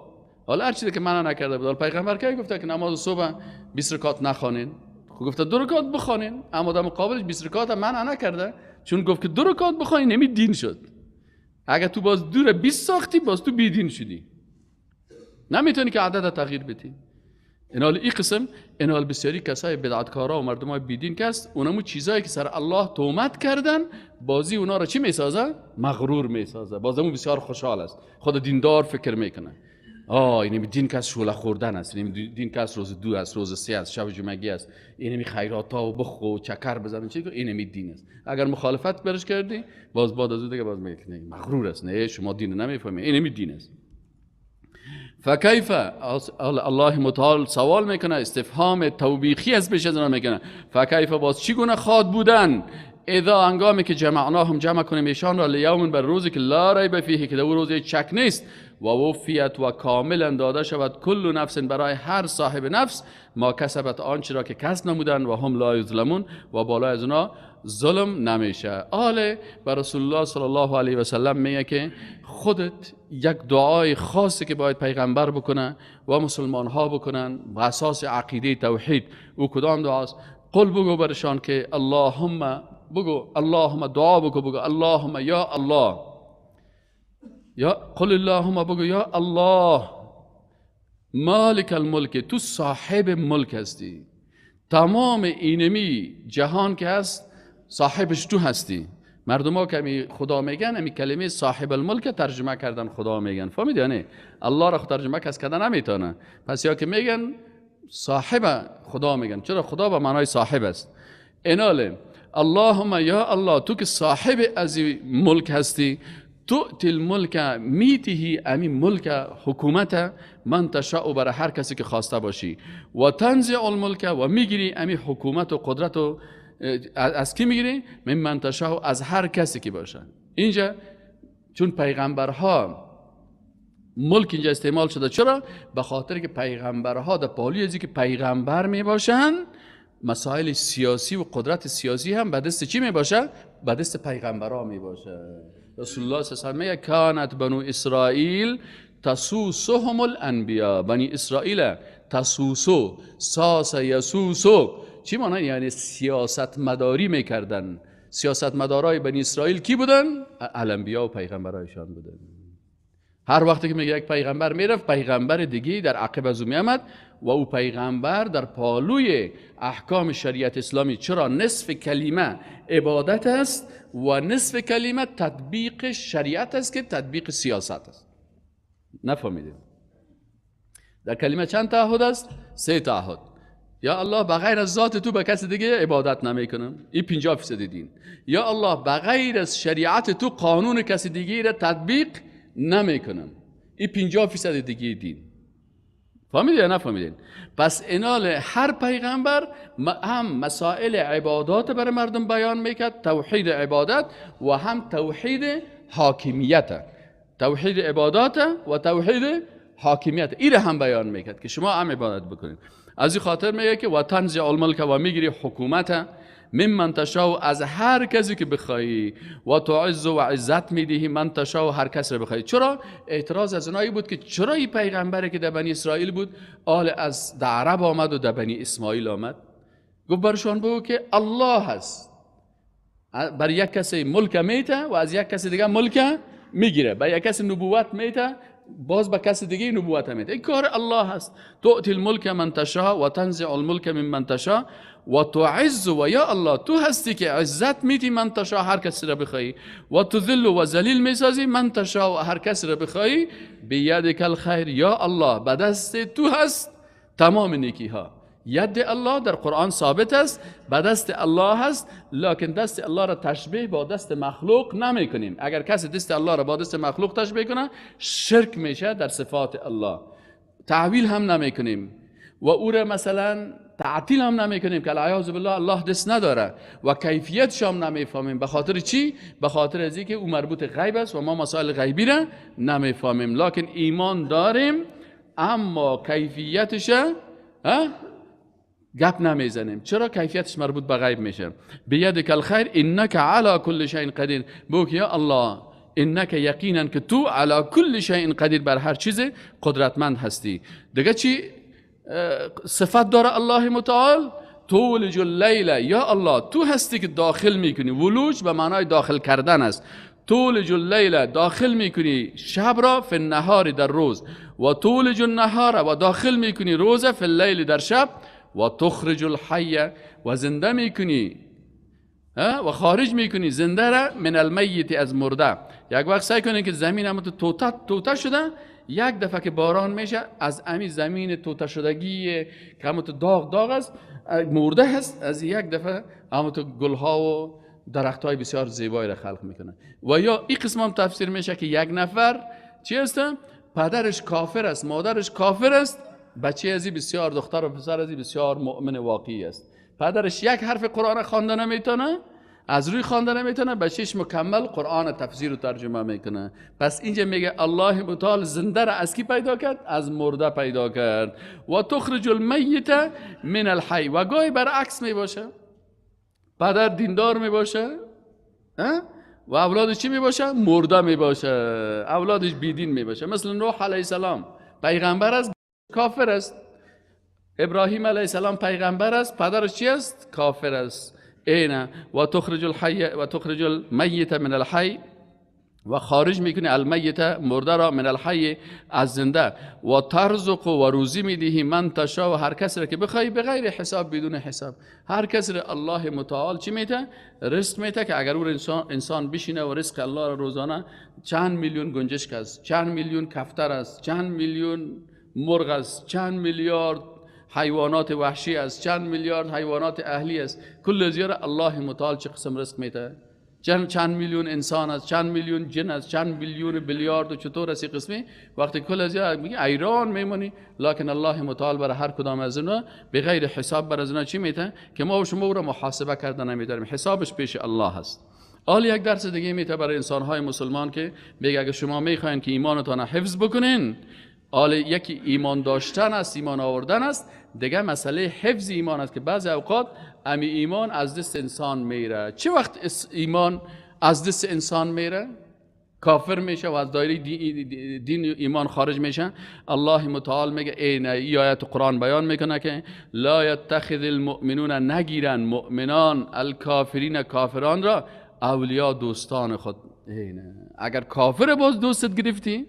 حالا هر چیزی که من نکرده بود، پیغمبر کی گفته که نماز صبح 20 رکعت نخوانین؟ خب گفته 2 رکعت بخوانین، اما در مقابلش 20 رکعت من نکرده، چون گفت که 2 رکعت بخوانین نمی دین شد. اگه تو باز دور 20 ساختی باز تو بی دین شدی، نمیتونی که عدد تغییر بدی. اینال این قسم اینال بسیاری کسای بدعتکارا و مردمای بی دین که است، اونمو چیزایی که سر الله تهمت کردن بازی اونا رو چی میسازه؟ مغرور میسازه. بازمون بسیار خوشحال است، خود دیندار فکر میکنه اینمی دین که از شوله خوردن است، اینمی دین که از روز 2 است، روز 3 است، شب جمعگی است، اینمی خیرات ها و بخو و چکر بزنن چی، اینمی دین است. اگر مخالفت برش کردی باز بعد از اون دیگه باز میگه نه مغرور است، نه شما دین نمیفهمی، اینمی دین است. فکیف الله متعال سوال میکنه، استفهام توبیخی از پیش از اون میکنه. فکیف باز چی گونه خواد بودن اذا هنگامی که جمعناهم جمع کنیم ایشان را لیوم بر روزی که لا ریب فیه که در روز شک نیست، و وفیت و کاملا داده شود کل نفس برای هر صاحب نفس ما کسبت آنچه را که کسب نمودن و هم لا یظلمون و بالای از اونا ظلم نمیشه. آله بر رسول الله صلی الله علیه و سلم میگه که خودت یک دعای خاصی که باید پیغمبر بکنه و مسلمان ها بکنن و اساس عقیده توحید او کدام دعاست؟ قل بگو برشان که اللهم بگو، اللهم دعا بگو اللهم یا الله، یا قل اللهم بگو یا الله مالک الملک، تو صاحب ملک هستی، تمام اینمی جهان که هست صاحبش تو هستی. مردم ها که خدا میگن امی کلمه صاحب الملک ترجمه کردن خدا میگن، فهمید یا نه؟ الله را ترجمه کس کردن نمیتونه، پس یا که میگن صاحب خدا میگن، چرا خدا به معنای صاحب است. ایناله اللهم یا الله تو که صاحب از ملک هستی، تؤتی الملک میتهی امی ملک حکومت من تشاء برای هر کسی که خواسته باشی، و تنزع الملک و میگیری امی حکومت و قدرت و از کی میگیری؟ من تشاء از هر کسی که باشه. اینجا چون پیغمبرها ملک اینجا استعمال شده، چرا؟ به خاطر که پیغمبرها در پالی ازی که پیغمبر میباشن مسائل سیاسی و قدرت سیاسی هم به دست چی میباشه؟ به دست پیغمبرها میباشه. رسول الله صلی الله علیه و سلم کانت بنو اسرائیل تسوسهم الانبیاء، بنی اسرائیل تسوسو ساس یسوسو چی معنی؟ یعنی سیاست مداری میکردن. سیاست مدارای بنی اسرائیل کی بودن؟ الانبیاء و پیغمبرایشان بودن. هر وقتی که میگه یک پیغمبر میرفت، پیغمبر دیگه در عقب از او میامد و او پیغمبر در پالوی احکام شریعت اسلامی، چرا نصف کلمه عبادت است و نصف کلمه تطبیق شریعت است که تطبیق سیاست است. نفهمیدید؟ در کلمه چند تعهد است؟ 3 تعهد. یا الله بغیر از ذات تو به کسی دیگه عبادت نمیکنم، این 50% دین. یا الله بغیر از شریعت تو قانون کسی دیگه را تطبیق نمیکنم، این 50% دیگه دین. فهمیدید یا نفهمیدید؟ پس اینال هر پیغمبر هم مسائل عبادات برای مردم بیان میکرد، توحید عبادت و هم توحید حاکمیت، توحید عبادات و توحید حاکمیت، این هم بیان میکرد که شما هم عبادت بکنید. از این خاطر میگه که و تنزع الملک و میگیری حکومت ممن تشاء از هر کسی که بخوایی، و تعز و عزت میدهی من تشاء هر کسی رو بخوایی. چرا؟ اعتراض از اونایی بود که چرا این پیغمبری که در بنی اسرائیل بود از عرب آمد و در بنی اسماعیل آمد؟ گفت برشان بگو که الله هست، بر یک کسی ملک میته و از یک کسی دیگه ملک میگیره، بر یک کسی نبوت میته باز به کس دیگه نبوت میده. این کار الله هست. تؤتی الملک من تشاء و تنزع الملک ممن تشاء و تعز، و یا الله تو هستی که عزت میدی من تشاء هر کسی را بخوای، و تذل و ذلیل میسازی من تشاء و هر کسی را بخوای. بیدک الخیر، یا الله به دست تو هست تمام نیکی ها. ید الله در قرآن ثابت است، به دست الله هست، لکن دست الله را تشبیه با دست مخلوق نمی کنیم. اگر کسی دست الله را با دست مخلوق تشبیه کنه شرک میشه در صفات الله. تعویل هم نمی کنیم و او را مثلا تعطیل هم نمی کنیم که العیاذ بالله الله دست نداره و کیفیتش هم نمیفهمیم. به خاطر چی؟ به خاطر از اینکه او مربوط غیب است و ما مسائل غیبی را نمیفهمیم، لکن ایمان داریم اما کیفیتش گپ نمیزنیم. چرا؟ کیفیتش مربوط به غیب میشه. بیدک الخیر انک علی کل شیء قدیر. بگو یا الله انک یقینا که تو علی کل شیء قدیر، بر هر چیز قدرتمند هستی. دیگه چی صفت داره الله متعال؟ تولج اللیل، یا الله تو هستی که داخل میکنی. ولوج به معنای داخل کردن است. تولج اللیل داخل میکنی شب را، فی النهار در روز، و تولج النهار و داخل میکنی روز، فی اللیل در شب، و تخرج الحی و زنده میکنی و خارج میکنی زنده را من المیت از مرده. یک وقت سعی کنین که زمین هم توته شده، یک دفعه که باران میشه از امی زمین توته شدگی که هم تو داغ است مرده هست، از یک دفعه هم تو گلها و درخت های بسیار زیبایی را خلق میکنه. و یا این قسم هم تفسیر میشه که یک نفر چی است؟ پدرش کافر است، مادرش کافر است، بچه ازی بسیار، دختر و پسر ازی بسیار مؤمن واقعی است. پدرش یک حرف قرآن خوانده نمیتونه، از روی خوانده نمیتونه، بچهش مکمل قرآن تفسیر و ترجمه میکنه. پس اینجا میگه الله متعال زنده را از کی پیدا کرد؟ از مرده پیدا کرد. و تخرج المیت من الحی. و گاهی برعکس میباشه، پدر دیندار میباشه و اولادش چی میباشه؟ مرده میباشه، اولادش بیدین میباشه. مثل نوح علیه السلام پیغمبر است، کافر است. ابراهیم علیه السلام پیغمبر است، پدرش چی است؟ کافر است. اینه و تخرج الحی و تخرج المیت من الحی، و خارج میکنه المیت مرده را من الحی از زنده، و ترزق و روزی میدهی من تشاء و هر کسی را که بخوای بغیر حساب بدون حساب. هر کسی را الله متعال چی میده؟ رزق میده که اگر اون انسان بشینه و رزق الله را روزانه چند میلیون گنجشک است، چند میلیون کفتر است، چند میلیون مرغ است، چند میلیارد حیوانات وحشی است، چند میلیارد حیوانات اهلی است، کل زیاره الله متعال چه قسم رزق میده؟ چند میلیون انسان است، چند میلیون جن است، چند میلیون بیلیارد و چطور است قسمی؟ وقتی کل از میگه ایران میمونی، لکن الله متعال برای هر کدام از اینا به غیر حساب بر از اینا چی میده که ما و شما رو محاسبه کردن نمیداریم، حسابش پیش الله هست. حالا یک درس دیگه میته برای انسان‌های مسلمان که میگه اگه شما میخواین که ایمانتون حفظ بکنین، حالا یکی ایمان داشتن است، ایمان آوردن است، دیگه مسئله حفظ ایمان است که بعضی اوقات امی ایمان از دست انسان میره. چه وقت ایمان از دست انسان میره؟ کافر میشه و از دایره دین ایمان خارج میشه. الله متعال میگه این آیت قرآن بیان میکنه که لا یتخذ المؤمنون، نگیرن مؤمنان الکافرین، کافران را اولیاء، دوستان خود. اگر کافر باز دوستت گرفتی،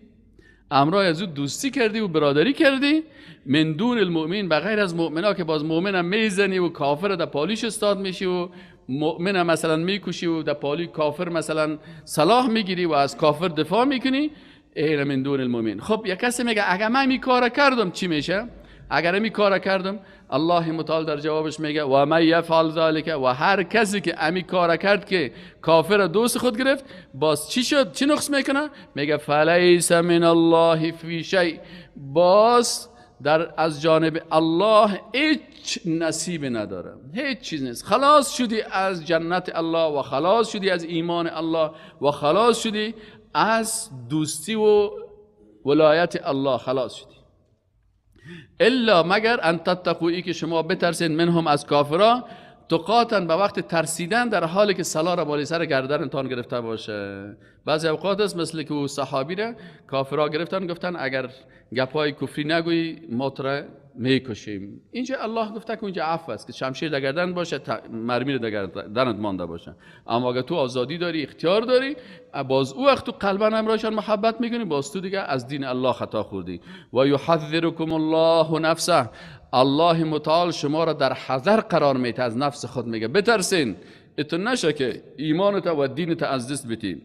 امرای از او دوستی کردی و برادری کردی، من دون المؤمن، بغیر از مؤمنا که باز مؤمنم میزنی و کافر در پالیش استاد میشی و مؤمنم مثلا میکشی و در پالی کافر مثلا صلاح میگیری و از کافر دفاع میکنی، این من دون المؤمن. خب یک کسی میگه اگر من می کار کردم چی میشه؟ اگر می کار کردم، الله متعال در جوابش میگه و من یفعل ذلک، و هر کسی که امی کار کرد که کافر دوست خود گرفت، باز چی شد؟ چی نقص میکنه؟ میگه فلیس من الله فی شیء، باز از جانب الله هیچ نصیب نداره، هیچ چیز نیست. خلاص شدی از جنت الله و خلاص شدی از ایمان الله و خلاص شدی از دوستی و ولایت الله، خلاص شدی. الا مگر ان تتقوا، که شما بترسین، منهم از کافرا، تقاتن به وقت ترسیدن در حالی که سلا را بالی سر گردنتان گرفته باشه. بعضی اوقات است مثل که او صحابی را کافرا گرفتن، گفتن اگر گپای کفری نگویی ما را میکشیم. اینجا الله گفته که اونجا عفو است، که شمشیر در گردن باشه، مرمی در گردنت مانده باشه. اما اگه تو آزادی داری، اختیار داری، باز او وقت تو قلبا همراهشان محبت میکنی، باز تو دیگه از دین الله خطا خوردی. و یحذرکم الله نفسه، الله متعال شما را در حذر قرار میده، از نفس خود میگه بترسین، اتون نشه که ایمانت و دینت از دست بدین.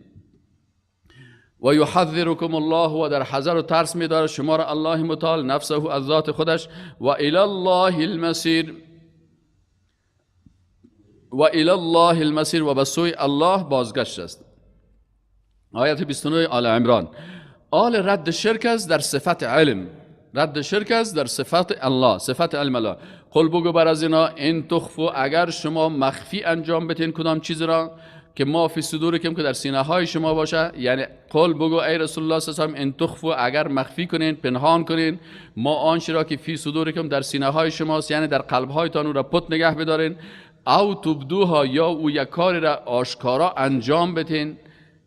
و یحذرکم الله، و در حذر و ترس میداره شما را الله متعال نفسه از ذات خودش. و الی الله المصیر، و الی الله المصیر، و به سوی الله بازگشت است. آیت 29 آل عمران. آل رد شرک است در صفت علم، رد شرک است در صفت الله، صفت علم الله. قل بگو بر از اینا، این تخفو، اگر شما مخفی انجام بدین کدام چیز را، که ما فی صدورکم، که در سینه های شما باشه. یعنی قل بگو ای رسول الله صلی الله علیه و آله، ان تخفوا، اگر مخفی کنین، پنهان کنین، ما آنچه را که فی صدورکم در سینه های شماست، یعنی در قلب هایتان، او را پت نگه بدارین. او تبدوها، یا او یک کاری را آشکارا انجام بدین.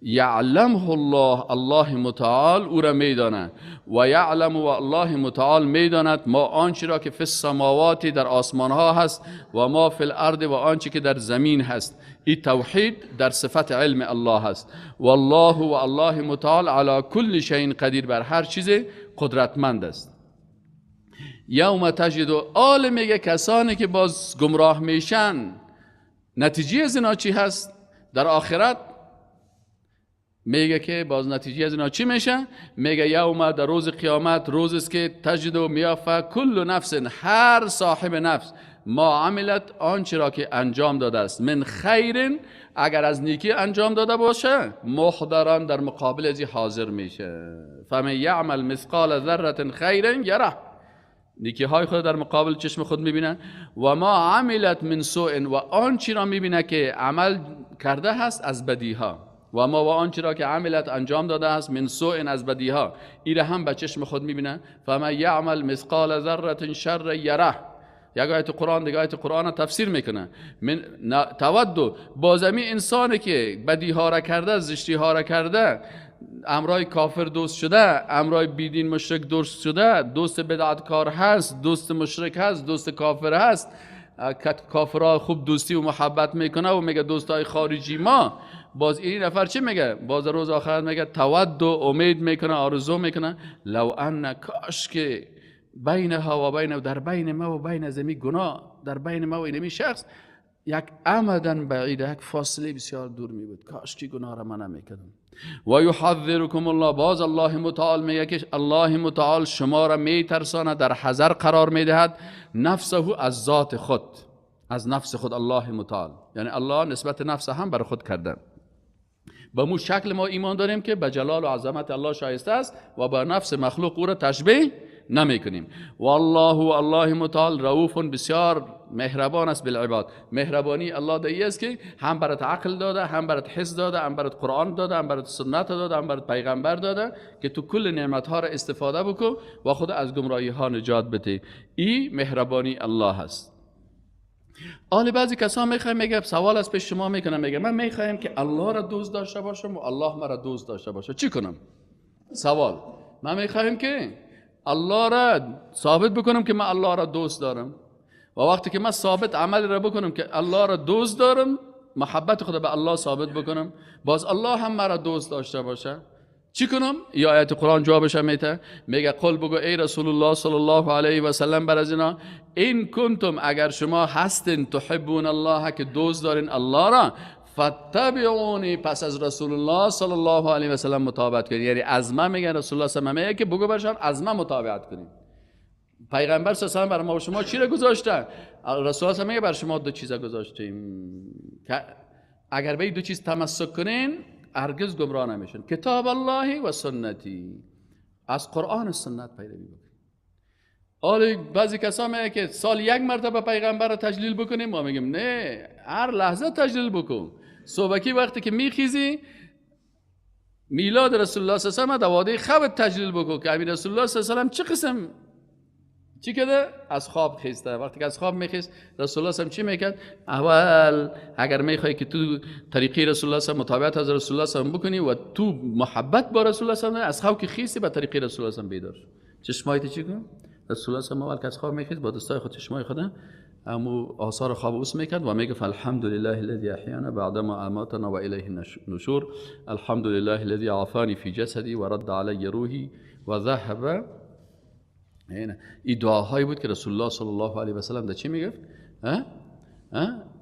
یعلمه الله، الله متعال او را میداند. و یعلم، و الله متعال میداند ما آنچه را که فی السماوات، در آسمان ها هست، و ما فی الارض، و آنچه که در زمین هست. این توحید در صفت علم الله هست. والله، و الله متعال علی کل شیء قدیر، بر هر چیز قدرتمند است. یوم تجد، آل میگه کسانی که باز گمراه میشن، نتیجه از اینا چی هست در آخرت؟ میگه که باز نتیجه از اینا چی میشه؟ میگه یوم، در روز قیامت، روز است که تجد و میافه کل نفس، هر صاحب نفس، ما عملت، آنچه را که انجام داده است، من خیر، اگر از نیکی انجام داده باشه، محضران، در مقابل ازی حاضر میشه. فمن یعمل مثقال ذره خیر یره، نیکی های خود در مقابل چشم خود میبینه. و ما عملت من سوء، و آنچه را میبینه که عمل کرده هست از بدی ها. و ما، و آنچه را که عملت انجام داده است، من سوء، از بدی ها، این هم به چشم خود میبینه. فمن یعمل مثقال ذره شر یره. یک آیت قرآن دیگه آیت قرآن تفسیر میکنه. من تودو، بازمی انسانی که بدی ها را کرده، زشتی ها را کرده، امرای کافر دوست شده، امرای بیدین مشرک دوست شده، دوست بدعتکار هست، دوست مشرک هست، دوست کافر هست، کافرها خوب دوستی و محبت میکنه و میگه دوستای خارجی ما. باز این نفر چی میگه؟ باز روز آخرت میگه تودو، امید میکنه، آرزو میکنه، لو ان، کاش که بینها و بین، در بین ما و بین زمین گناه، در بین ما و این شخص یک امدن بعید، یک فاصله بسیار دور می بود، کاش که گناه را من نمیکردم. و یحذرکم الله، باز الله متعال میگه که الله متعال شما را میترساند، در حذر قرار میدهد، نفسه، از ذات خود، از نفس خود. الله متعال یعنی الله نسبت نفس هم بر خود کرده. به مو شکل ما ایمان داریم که به جلال و عظمت الله شایسته است و با نفس مخلوق او را تشبیه نمی کنیم. والله، و الله متعال رؤوف، بسیار مهربان است بالعباد. مهربانی الله دایی است که هم برات عقل داده، هم برات حس داده، هم برات قرآن داده، هم برات سنت داده، هم برات پیغمبر داده که تو کل نعمت ها را استفاده بکن و خود از گمراهی ها نجات بده. این مهربانی الله است. آل بعضی کسان میگه سوال از پیش شما میکنم، میگه من میخوایم که الله را دوست داشته باشم و الله مرا دوست داشته باشه، چی کنم؟ سوال. من میخوایم که الله را ثابت بکنم که من الله را دوست دارم و وقتی که من ثابت عمل را بکنم که الله را دوست دارم، محبت خود به الله ثابت بکنم، باز الله هم مرا دوست داشته باشه، چی کنم؟ یا آیت قرآن جوابش میده، میگه قل بگو ای رسول الله صلی الله علیه و سلم بر از اینا، این کنتم، اگر شما هستین، تحبون الله، که دوست دارین الله را، فتبعونی، پس از رسول الله صلی الله علیه و سلم متابعت کنید. یعنی از من میگن رسول الله صلی الله علیه و سلم میگه که بگو برشان از من متابعت کنید. پیغمبر صلی الله علیه و سلم برای ما و شما چی را گذاشته؟ رسول الله میگه بر شما دو چیز گذاشتیم که اگر به دو چیز تمسک کنین هرگز گمراه نمیشن، کتاب الله و سنتی، از قرآن و سنت پیروی بکنید. حالا بعضی کسا میگه که سال یک مرتبه پیغمبر رو تجلیل بکنیم، ما میگیم نه، هر لحظه تجلیل بکن. صبحکی وقتی که میخیزی میلاد رسول الله صلی الله علیه و سلم دواده خواب تجلیل بکن که امیر رسول الله صلی الله علیه و سلم چه قسم چی کرده؟ از خواب خیسته. وقتی که از خواب میخیست رسول الله صلی الله علیه و سلم چی میکرد؟ اول اگر میخوای که تو طریقی رسول الله صلی الله علیه و مطابقت از رسول الله صلی الله علیه و سلم بکنی و تو محبت با رسول الله صلی الله علیه و سلم، از خواب که خیستی به طریقی رسول الله صلی الله علیه و سلم بیدار. چشمایت چی کن؟ رسول الله صلی الله علیه و آله از خواب میخید با دستای خود چشمای خود امو آثار خواب اوس میکرد و میگفت الحمد لله الذي احیانا بعدما اماتنا و الیه النشور، الحمد لله الذي عافانی فی جسدی و رد علی روحی و ذهب. این دعاهایی بود که رسول الله صلی الله علیه و سلم در چی میگفت؟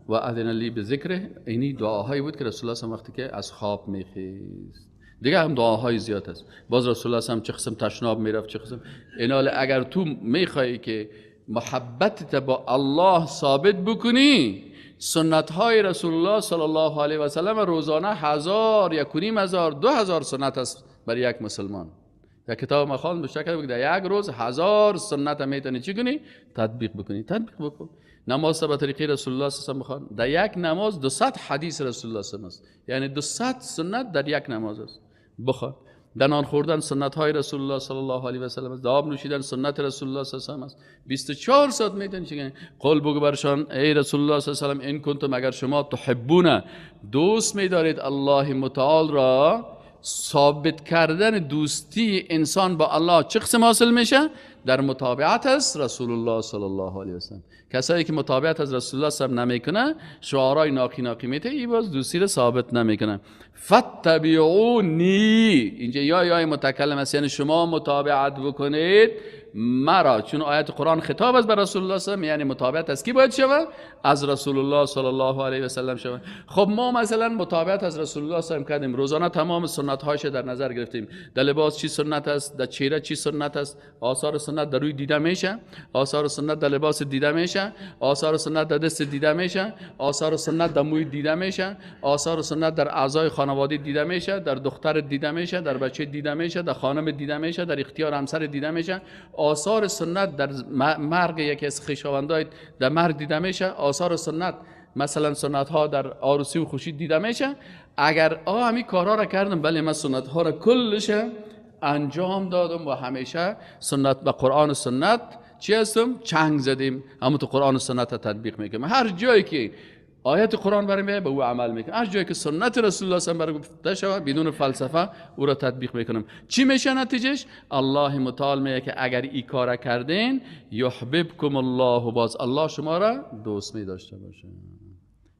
و اذن لی بذکره. اینی دعاهایی بود که رسول الله صلی الله علیه و وقتی که از خواب میخیست. دیگه هم دعاهای زیاد است. باز رسول الله هم چه قسم تشناب میرفت، چه قسم اینال. اگر تو میخوای که محبتت با الله ثابت بکنی، سنت های رسول الله صلی الله علیه و سلم روزانه 1000 1.5 هزار 2000 سنت است برای یک مسلمان. یک کتاب ما خواند بشه که در یک روز 1000 سنت میتونی چی کنی؟ تطبیق بکنی. تطبیق بکن. نماز به طریقه رسول الله صلی الله علیه و سلم بخوان. در یک نماز 200 حدیث رسول الله صلی الله علیه و سلم است، یعنی 200 سنت در یک نماز است. بخوان. در نان خوردن سنت های رسول الله صلی الله علیه و سلم است. آب نوشیدن سنت رسول الله صلی الله علیه و سلم است. 24 ساعت میتونی چی کنی؟ قول بگو برشان ای رسول الله صلی الله علیه و سلم این کنتم، اگر شما تحبون، دوست می‌دارید الله متعال را، ثابت کردن دوستی انسان با الله چه قسم حاصل میشه؟ در متابعت از رسول الله صلی الله علیه و سلم. کسایی که متابعت از رسول الله صلی الله علیه و سلم نمیکنه، شعارهای ناقی ناقی میته، این باز دوستی را ثابت نمیکنه. فتبعونی، اینجا یا متکلم است، یعنی شما متابعت بکنید مرا، چون آیت قرآن خطاب است بر رسول الله صلی الله علیه و سلم، یعنی متابعت از کی باید شود؟ از رسول الله صلی الله علیه و سلم شود. خب ما مثلا متابعت از رسول الله صلی الله علیه و سلم کردیم، روزانه تمام سنت هاش در نظر گرفتیم. در لباس چی سنت است، در چهره چی سنت است، آثار سنت در روی دیده میشه، آثار سنت در لباس دیده میشه، آثار سنت در دست دیده میشه، آثار سنت در موی دیده میشه، آثار سنت در اعضای خانواده دیده میشه، در دختر دیده میشه، در بچه دیده میشه، در خانم دیده میشه، در اختیار همسر دیده میشه. آثار سنت در مرگ یکی از خویشاوندای در مرگ دیده میشه. آثار سنت مثلا سنت ها در عروسی و خوشی دیده میشه. اگر همین کارها را کردم، بله من سنت ها را کلش انجام دادم و همیشه سنت به قرآن و سنت چی هستم؟ چنگ زدیم. اما تو قرآن و سنت تطبیق میکنم. هر جایی که آیت قرآن برای میاد به او عمل میکنم، هر جایی که سنت رسول الله صلی الله علیه و سلم برای شود بدون فلسفه او را تطبیق میکنم. چی میشه نتیجهش؟ الله متعال میگه که اگر این کار کردین یحببکم الله، باز الله شما را دوست می‌داشته باشه.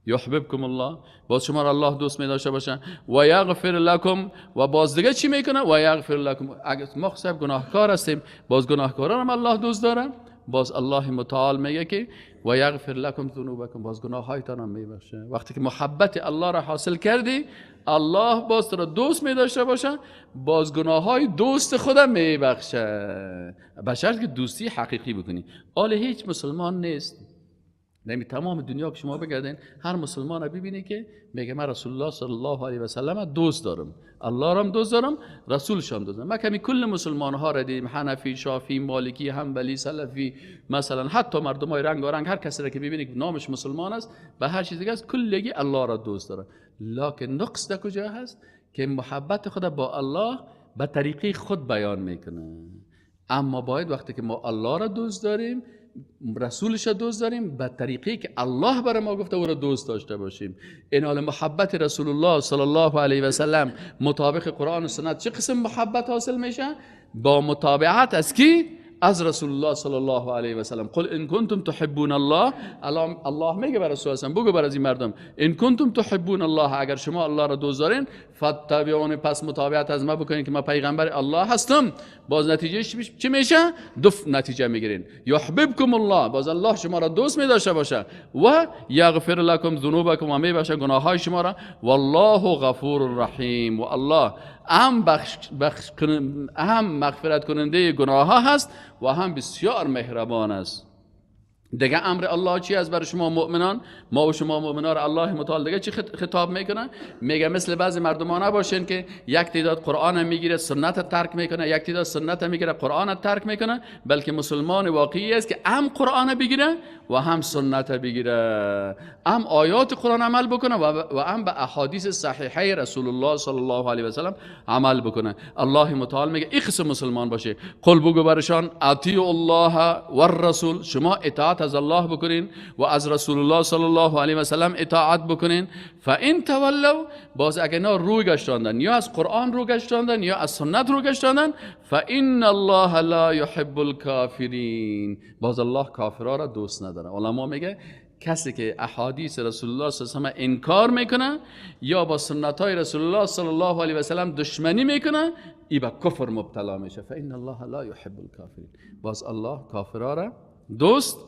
یحببکم الله، باز شما را الله دوست می‌داشته باشه. و یغفر لکم، و باز دیگه چی میکنه؟ و یغفر لکم، اگر ما خب گناهکار هستیم، باز گناهکاران هم الله دوست داره. باز الله متعال میگه که و یغفر لکم ذنوبکم، باز گناههایتان هم میبخشه. وقتی که محبت الله را حاصل کردی، الله باز تو را دوست میداشته باشه، باز گناههای دوست خودم میبخشه، به شرط که دوستی حقیقی بکنی. آل هیچ مسلمان نیست نمی تمام دنیا که شما بگردین، هر مسلمان ببینی که میگه من رسول الله صلی الله علیه و سلم دوست دارم، الله را هم دوست دارم، رسولش هم دوست دارم. ما کمی کل مسلمان ها را دیدیم، حنفی، شافعی، مالکی، حنبلی، سلفی، مثلا حتی مردمای رنگ و رنگ، هر کسی را که ببینی که نامش مسلمان است، به هر چیز دیگه است، کلگی الله را دوست داره. لکن نقص در کجا هست؟ که محبت خود با الله به طریقی خود بیان میکنه. اما باید وقتی که ما الله را دوست داریم، رسولش را دوست داریم، به طریقی که الله برای ما گفته او را دوست داشته باشیم. این حال محبت رسول الله صلی الله علیه و سلم مطابق قرآن و سنت چه قسم محبت حاصل میشه؟ با متابعت از کی؟ از رسول الله صلی الله علیه و سلم. قل ان کنتم تحبون الله، الله میگه برای رسول الله، بگو برای این مردم ان کنتم تحبون الله، اگر شما الله را دوست دارین، فتبعونی، پس متابعت از ما بکنین که ما پیغمبر الله هستم. باز نتیجه چی میشه؟ نتیجه میگیرین یحببکم الله، باز الله شما را دوست میداشته باشه و یغفر لکم ذنوبکم، و میبخشه گناههای شما را، والله غفور رحیم، و الله هم مغفرت کننده گناه ها هست و هم بسیار مهربان است. دیگه امر الله چی است برای شما مؤمنان؟ ما و شما مؤمنان را الله متعال دیگه چی خطاب میکنه؟ میگه مثل بعضی مردمان نباشین که یک تعداد قرآن میگیره سنت ترک میکنه، یک تعداد سنت میگیره قرآن ترک میکنه، بلکه مسلمان واقعی است که هم قرآن بگیره و هم سنت بگیره، هم آیات قرآن عمل بکنه و هم به احادیث صحیحه رسول الله صلی الله علیه و سلم عمل بکنه. الله متعال میگه این قسم مسلمان باشه. قل بگو برشان اطیعوا الله و الرسول، شما اطاعت از الله بکنین و از رسول الله صلی الله علیه و سلم اطاعت بکنین. فان تولوا، باز اگه اینا رو گشتاندن، یا از قرآن رو گشتاندن یا از سنت رو گشتاندن، فان الله لا يحب الكافرین، باز الله کافرها را دوست نداره. علما میگه کسی که احادیث رسول الله صلی الله علیه و سلم انکار میکنه یا با سنت های رسول الله صلی الله علیه و سلم دشمنی میکنه، ای به کفر مبتلا میشه. فان الله لا يحب الكافرین، باز الله کافرها را دوست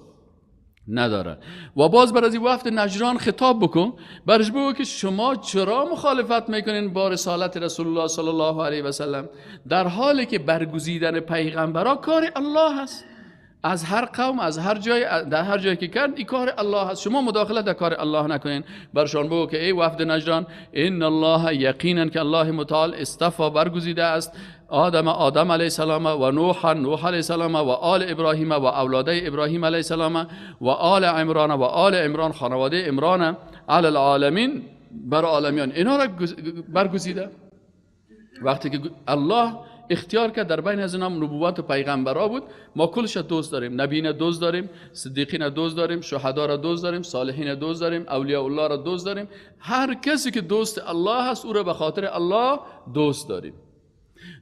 نداره. و باز بر از این وفد نجران خطاب بکن، برش بگو که شما چرا مخالفت میکنین با رسالت رسول الله صلی الله علیه و سلم، در حالی که برگزیدن پیغمبرا کار الله هست. از هر قوم، از هر جای، در هر جایی که کرد این کار الله هست، شما مداخلت در کار الله نکنین. برشان بگو که ای وفد نجران، ان الله، یقینا که الله متعال اصطفى، برگزیده است آدم علیه السلام و نوح علیه السلام و آل ابراهیم و اولاده ابراهیم علیه السلام و آل عمران خانواده عمران علی العالمین، بر عالمیان اینا را برگزیده. وقتی که الله اختیار کرد در بین از اینا نبوت و پیغمبرا بود، ما کلش دوست داریم. نبیین دوست داریم، صدیقین دوست داریم، شهدا را دوست داریم، صالحین دوست داریم، اولیاء الله را دوست داریم. هر کسی که دوست الله هست او را به خاطر الله دوست داریم.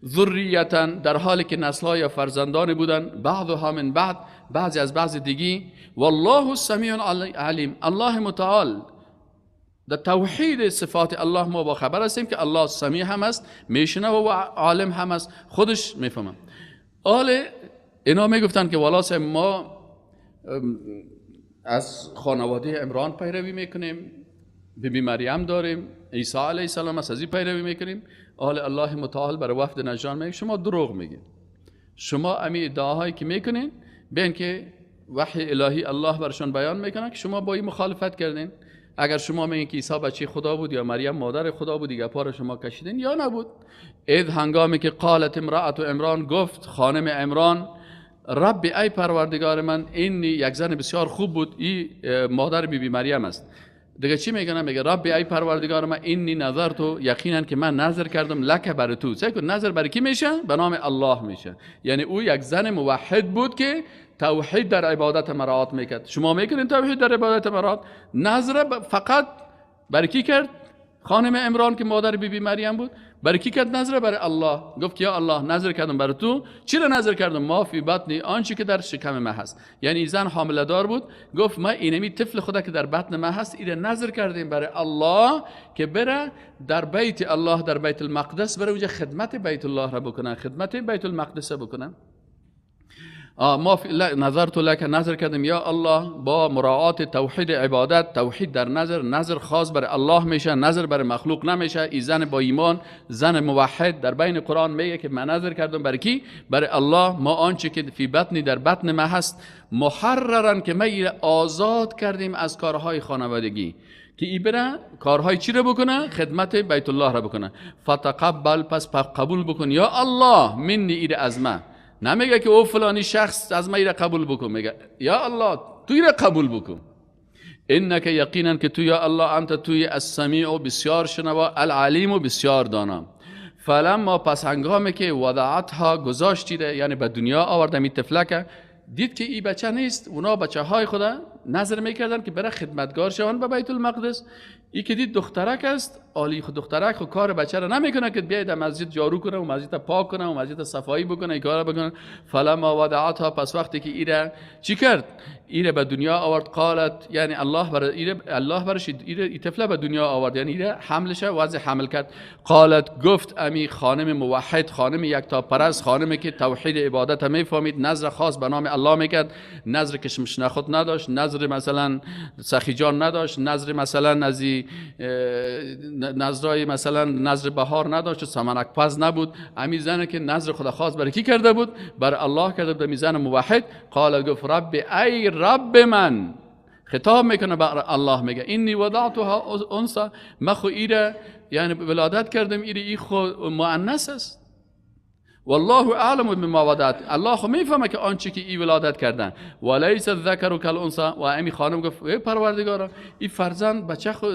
ذریتا، در حالی که نسل‌ها یا فرزندان بودن، بعضها من بعد، بعضی از بعض دیگی. والله سمیع علیم، الله متعال در توحید صفات الله ما با خبر هستیم که الله سمیع هم است، میشنه و عالم هم است، خودش میفهمه. اینا میگفتن که والا ما از خانواده عمران پیروی میکنیم، بیبی مریم داریم، عیسی علیه السلام از این پیروی میکنیم. الله متعال برای وفد نجران میگه شما دروغ میگین، شما امی ادعاهایی که میکنین بین که وحی الهی الله برشان بیان میکنه که شما با این مخالفت کردین. اگر شما میگین که عیسی بچه خدا بود یا مریم مادر خدا بود، دیگه پا شما کشیدین یا نبود. اذ، هنگامی که قالت امرأة عمران، گفت خانم عمران، رب ای پروردگار من، اینی، یک زن بسیار خوب بود، این مادر بیبی مریم است. دیگه چی میگه؟ میگه رب ای پروردگار من، اینی نظرت، یقینا که من نظر کردم، لک بر تو. نظر برای کی میشه؟ به نام الله میشه. یعنی او یک زن موحد بود که توحید در عبادت مراعات میکرد. شما میکنین توحید در عبادت مراعات؟ نظر فقط برای کی کرد؟ خانم عمران که مادر بیبی مریم بود، برای کی کرد نظر؟ برای الله. گفت یا الله نظر کردم برای تو. چرا نظر کردم؟ ما فی بطنی، آنچه که در شکم ما هست. یعنی زن حامله دار بود، گفت ما اینمی طفل خدا که در بطن ما هست اینو نظر کردیم برای الله که بره در بیت الله، در بیت المقدس، بره اونجا خدمت بیت الله را بکنن، خدمت بیت المقدس بکنن. ما نظرت لک، نظر کردم یا الله با مراعات توحید عبادت، توحید در نظر خاص برای الله میشه، نظر برای مخلوق نمیشه. این زن با ایمان، زن موحد در بین قرآن میگه که من نظر کردم برای کی؟ برای الله. ما آنچه که فی بطنی در بطن ما هست، محررن که ما آزاد کردیم از کارهای خانوادگی، که ای بره کارهای چی رو بکنه؟ خدمت بیت الله را بکنه. فتقبل، پس قبول بکن یا الله منی، ایره از من. نمیگه که او فلانی شخص از ما ایره قبول بکن، میگه یا الله تو ایره قبول بکن. انک، یقینا که تو یا الله، انت توی السمیع، بسیار شنوا، العلیم، بسیار دانا. فلما، پس هنگامی که وضعتها، گذاشتیده، یعنی به دنیا آوردم این طفلک، دید که این بچه نیست. اونا بچه های خدا نظر میکردن که بره خدمتگار شون به بیت المقدس. این که دید دخترک است، عالی، خود دخترک خود کار بچه را نمیکنه که بیاید مسجد جارو کنه و مسجد پاک کنه و مسجد صفایی بکنه، این کارا بکنه. فلما وضعتها، پس وقتی که ایره چی کرد؟ ایره به دنیا آورد. قالت، یعنی الله برش ایره طفله به دنیا آورد، یعنی ایره حملش وضع حمل کرد. قالت، گفت امی خانم موحد، خانم یکتا پرست، خانمی که توحید عبادت میفهمید، نظر خاص به نام الله میکرد، نظر کشمش نخود نداشت، نظر مثلا سخی جان نداشت، نظر مثلا از نظرای مثلا نظر بهار نداشت، سمنک پز نبود. امی زنه که نظر خدا خاص برای کی کرده بود؟ برای الله کرده بود. میزن موحد. قال، گفت رب ای رب من، خطاب میکنه برای الله، میگه اینی وضعتها انثى، من خو ایره یعنی ولادت کردم، ای خو مؤنث است. والله اعلم بما ودعت. الله خو میفهمه که آنچه که این ولادت کردن. ولیس الذکر کالانثی. و امی خانم گفت ای پروردگارا این فرزند بچه خو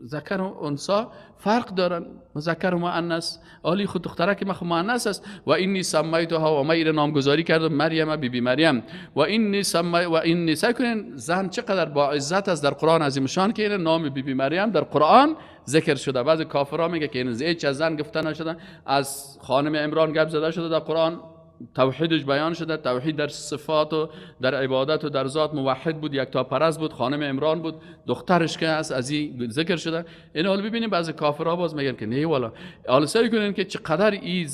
ذکر و انثی فرق دارن، مذکر و مؤنث. عالی خود دختره که مخ مؤنث است. و اینی سمیتها و ما نامگذاری کردم مریم بی مریم. و اینی سکنین زن چقدر با عزت است در قرآن عظیم شان که این نام بی مریم در قرآن ذکر شده. بعضی کافرها میگه که این هیچ از زن گفته نشده، از خانم عمران گپ زده شده در قرآن، توحیدش بیان شده، توحید در صفات و در عبادت و در ذات موحد بود، یک پرست بود، خانم عمران بود، دخترش که از این ذکر شده. این حال ببینیم بعضی کافرها باز میگن که نه والا، حالا سعی کنین که چقدر این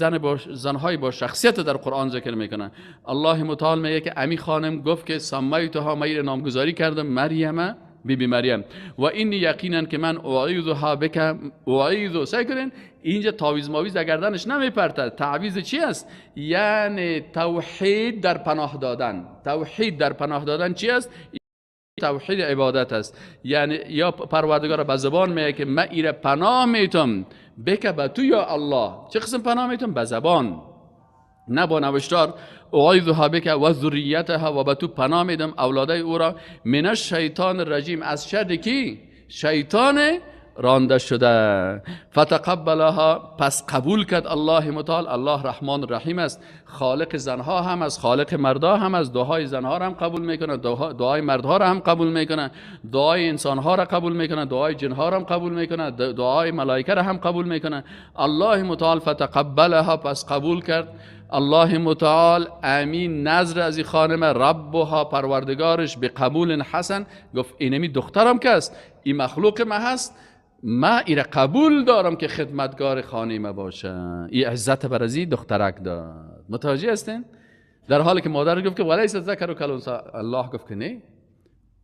زنهای با شخصیت در قرآن ذکر میکنن. الله متعال میگه که امی خانم گفت که سمیتها، من نامگذاری کردم مریم بی مریم. و این یقینا که من اعیذها بک، اعیذ سعی کنین اینجا تعویض ماویز در گردنش نمیپرته. تعویض چی است؟ یعنی توحید در پناه دادن. توحید در پناه دادن چی است؟ توحید عبادت است. یعنی یا پروردگار به زبان میگه که من ایره پناه میتم بک به تو یا الله. چه قسم پناه میتم؟ به زبان، نه با نوشتار. اعیذها بک و ذریتها، و به تو پناه میدم اولاده او را، من الشیطان الرجیم، از شر کی؟ شیطان رانده شده. فتقبلها، پس قبول کرد الله متعال. الله رحمان رحیم است، خالق زنها هم است، خالق مردها هم است. دعای زنها را هم قبول میکنه، دعای مردها را هم قبول میکنه، دعای انسانها را قبول میکنه، دعای جنها را هم قبول میکنه، دعای ملائکه را هم قبول میکنه. الله متعال فتقبلها، پس قبول کرد الله متعال امین نظر از این خانم، ربها پروردگارش، به قبول حسن، گفت اینمی دخترم که است، این مخلوق ما هست، ما ایره قبول دارم که خدمتگار خانه ما باشه. این عزت بر از این دخترک داد. متوجه هستین؟ در حالی که مادر گفت که ولیس الذکر کالانثی، الله گفت که نه،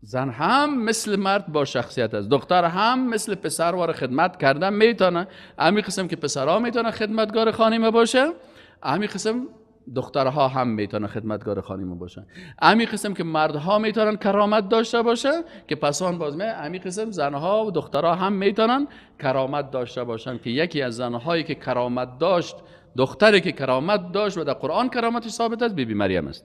زن هم مثل مرد با شخصیت است، دختر هم مثل پسر وار خدمت کردن میتونه. امی قسم که پسرها میتونه خدمتگار خانه ما باشه، امی قسم دخترها هم میتونن خدمتگار خانم باشن. امی قسم که مردها میتونن کرامت داشته باشه، که پسان باز امی قسم زنها و دخترها هم میتونن کرامت داشته باشن. که یکی از زنهایی که کرامت داشت، دختری که کرامت داشت و در قرآن کرامتش ثابت است، بی مریم است.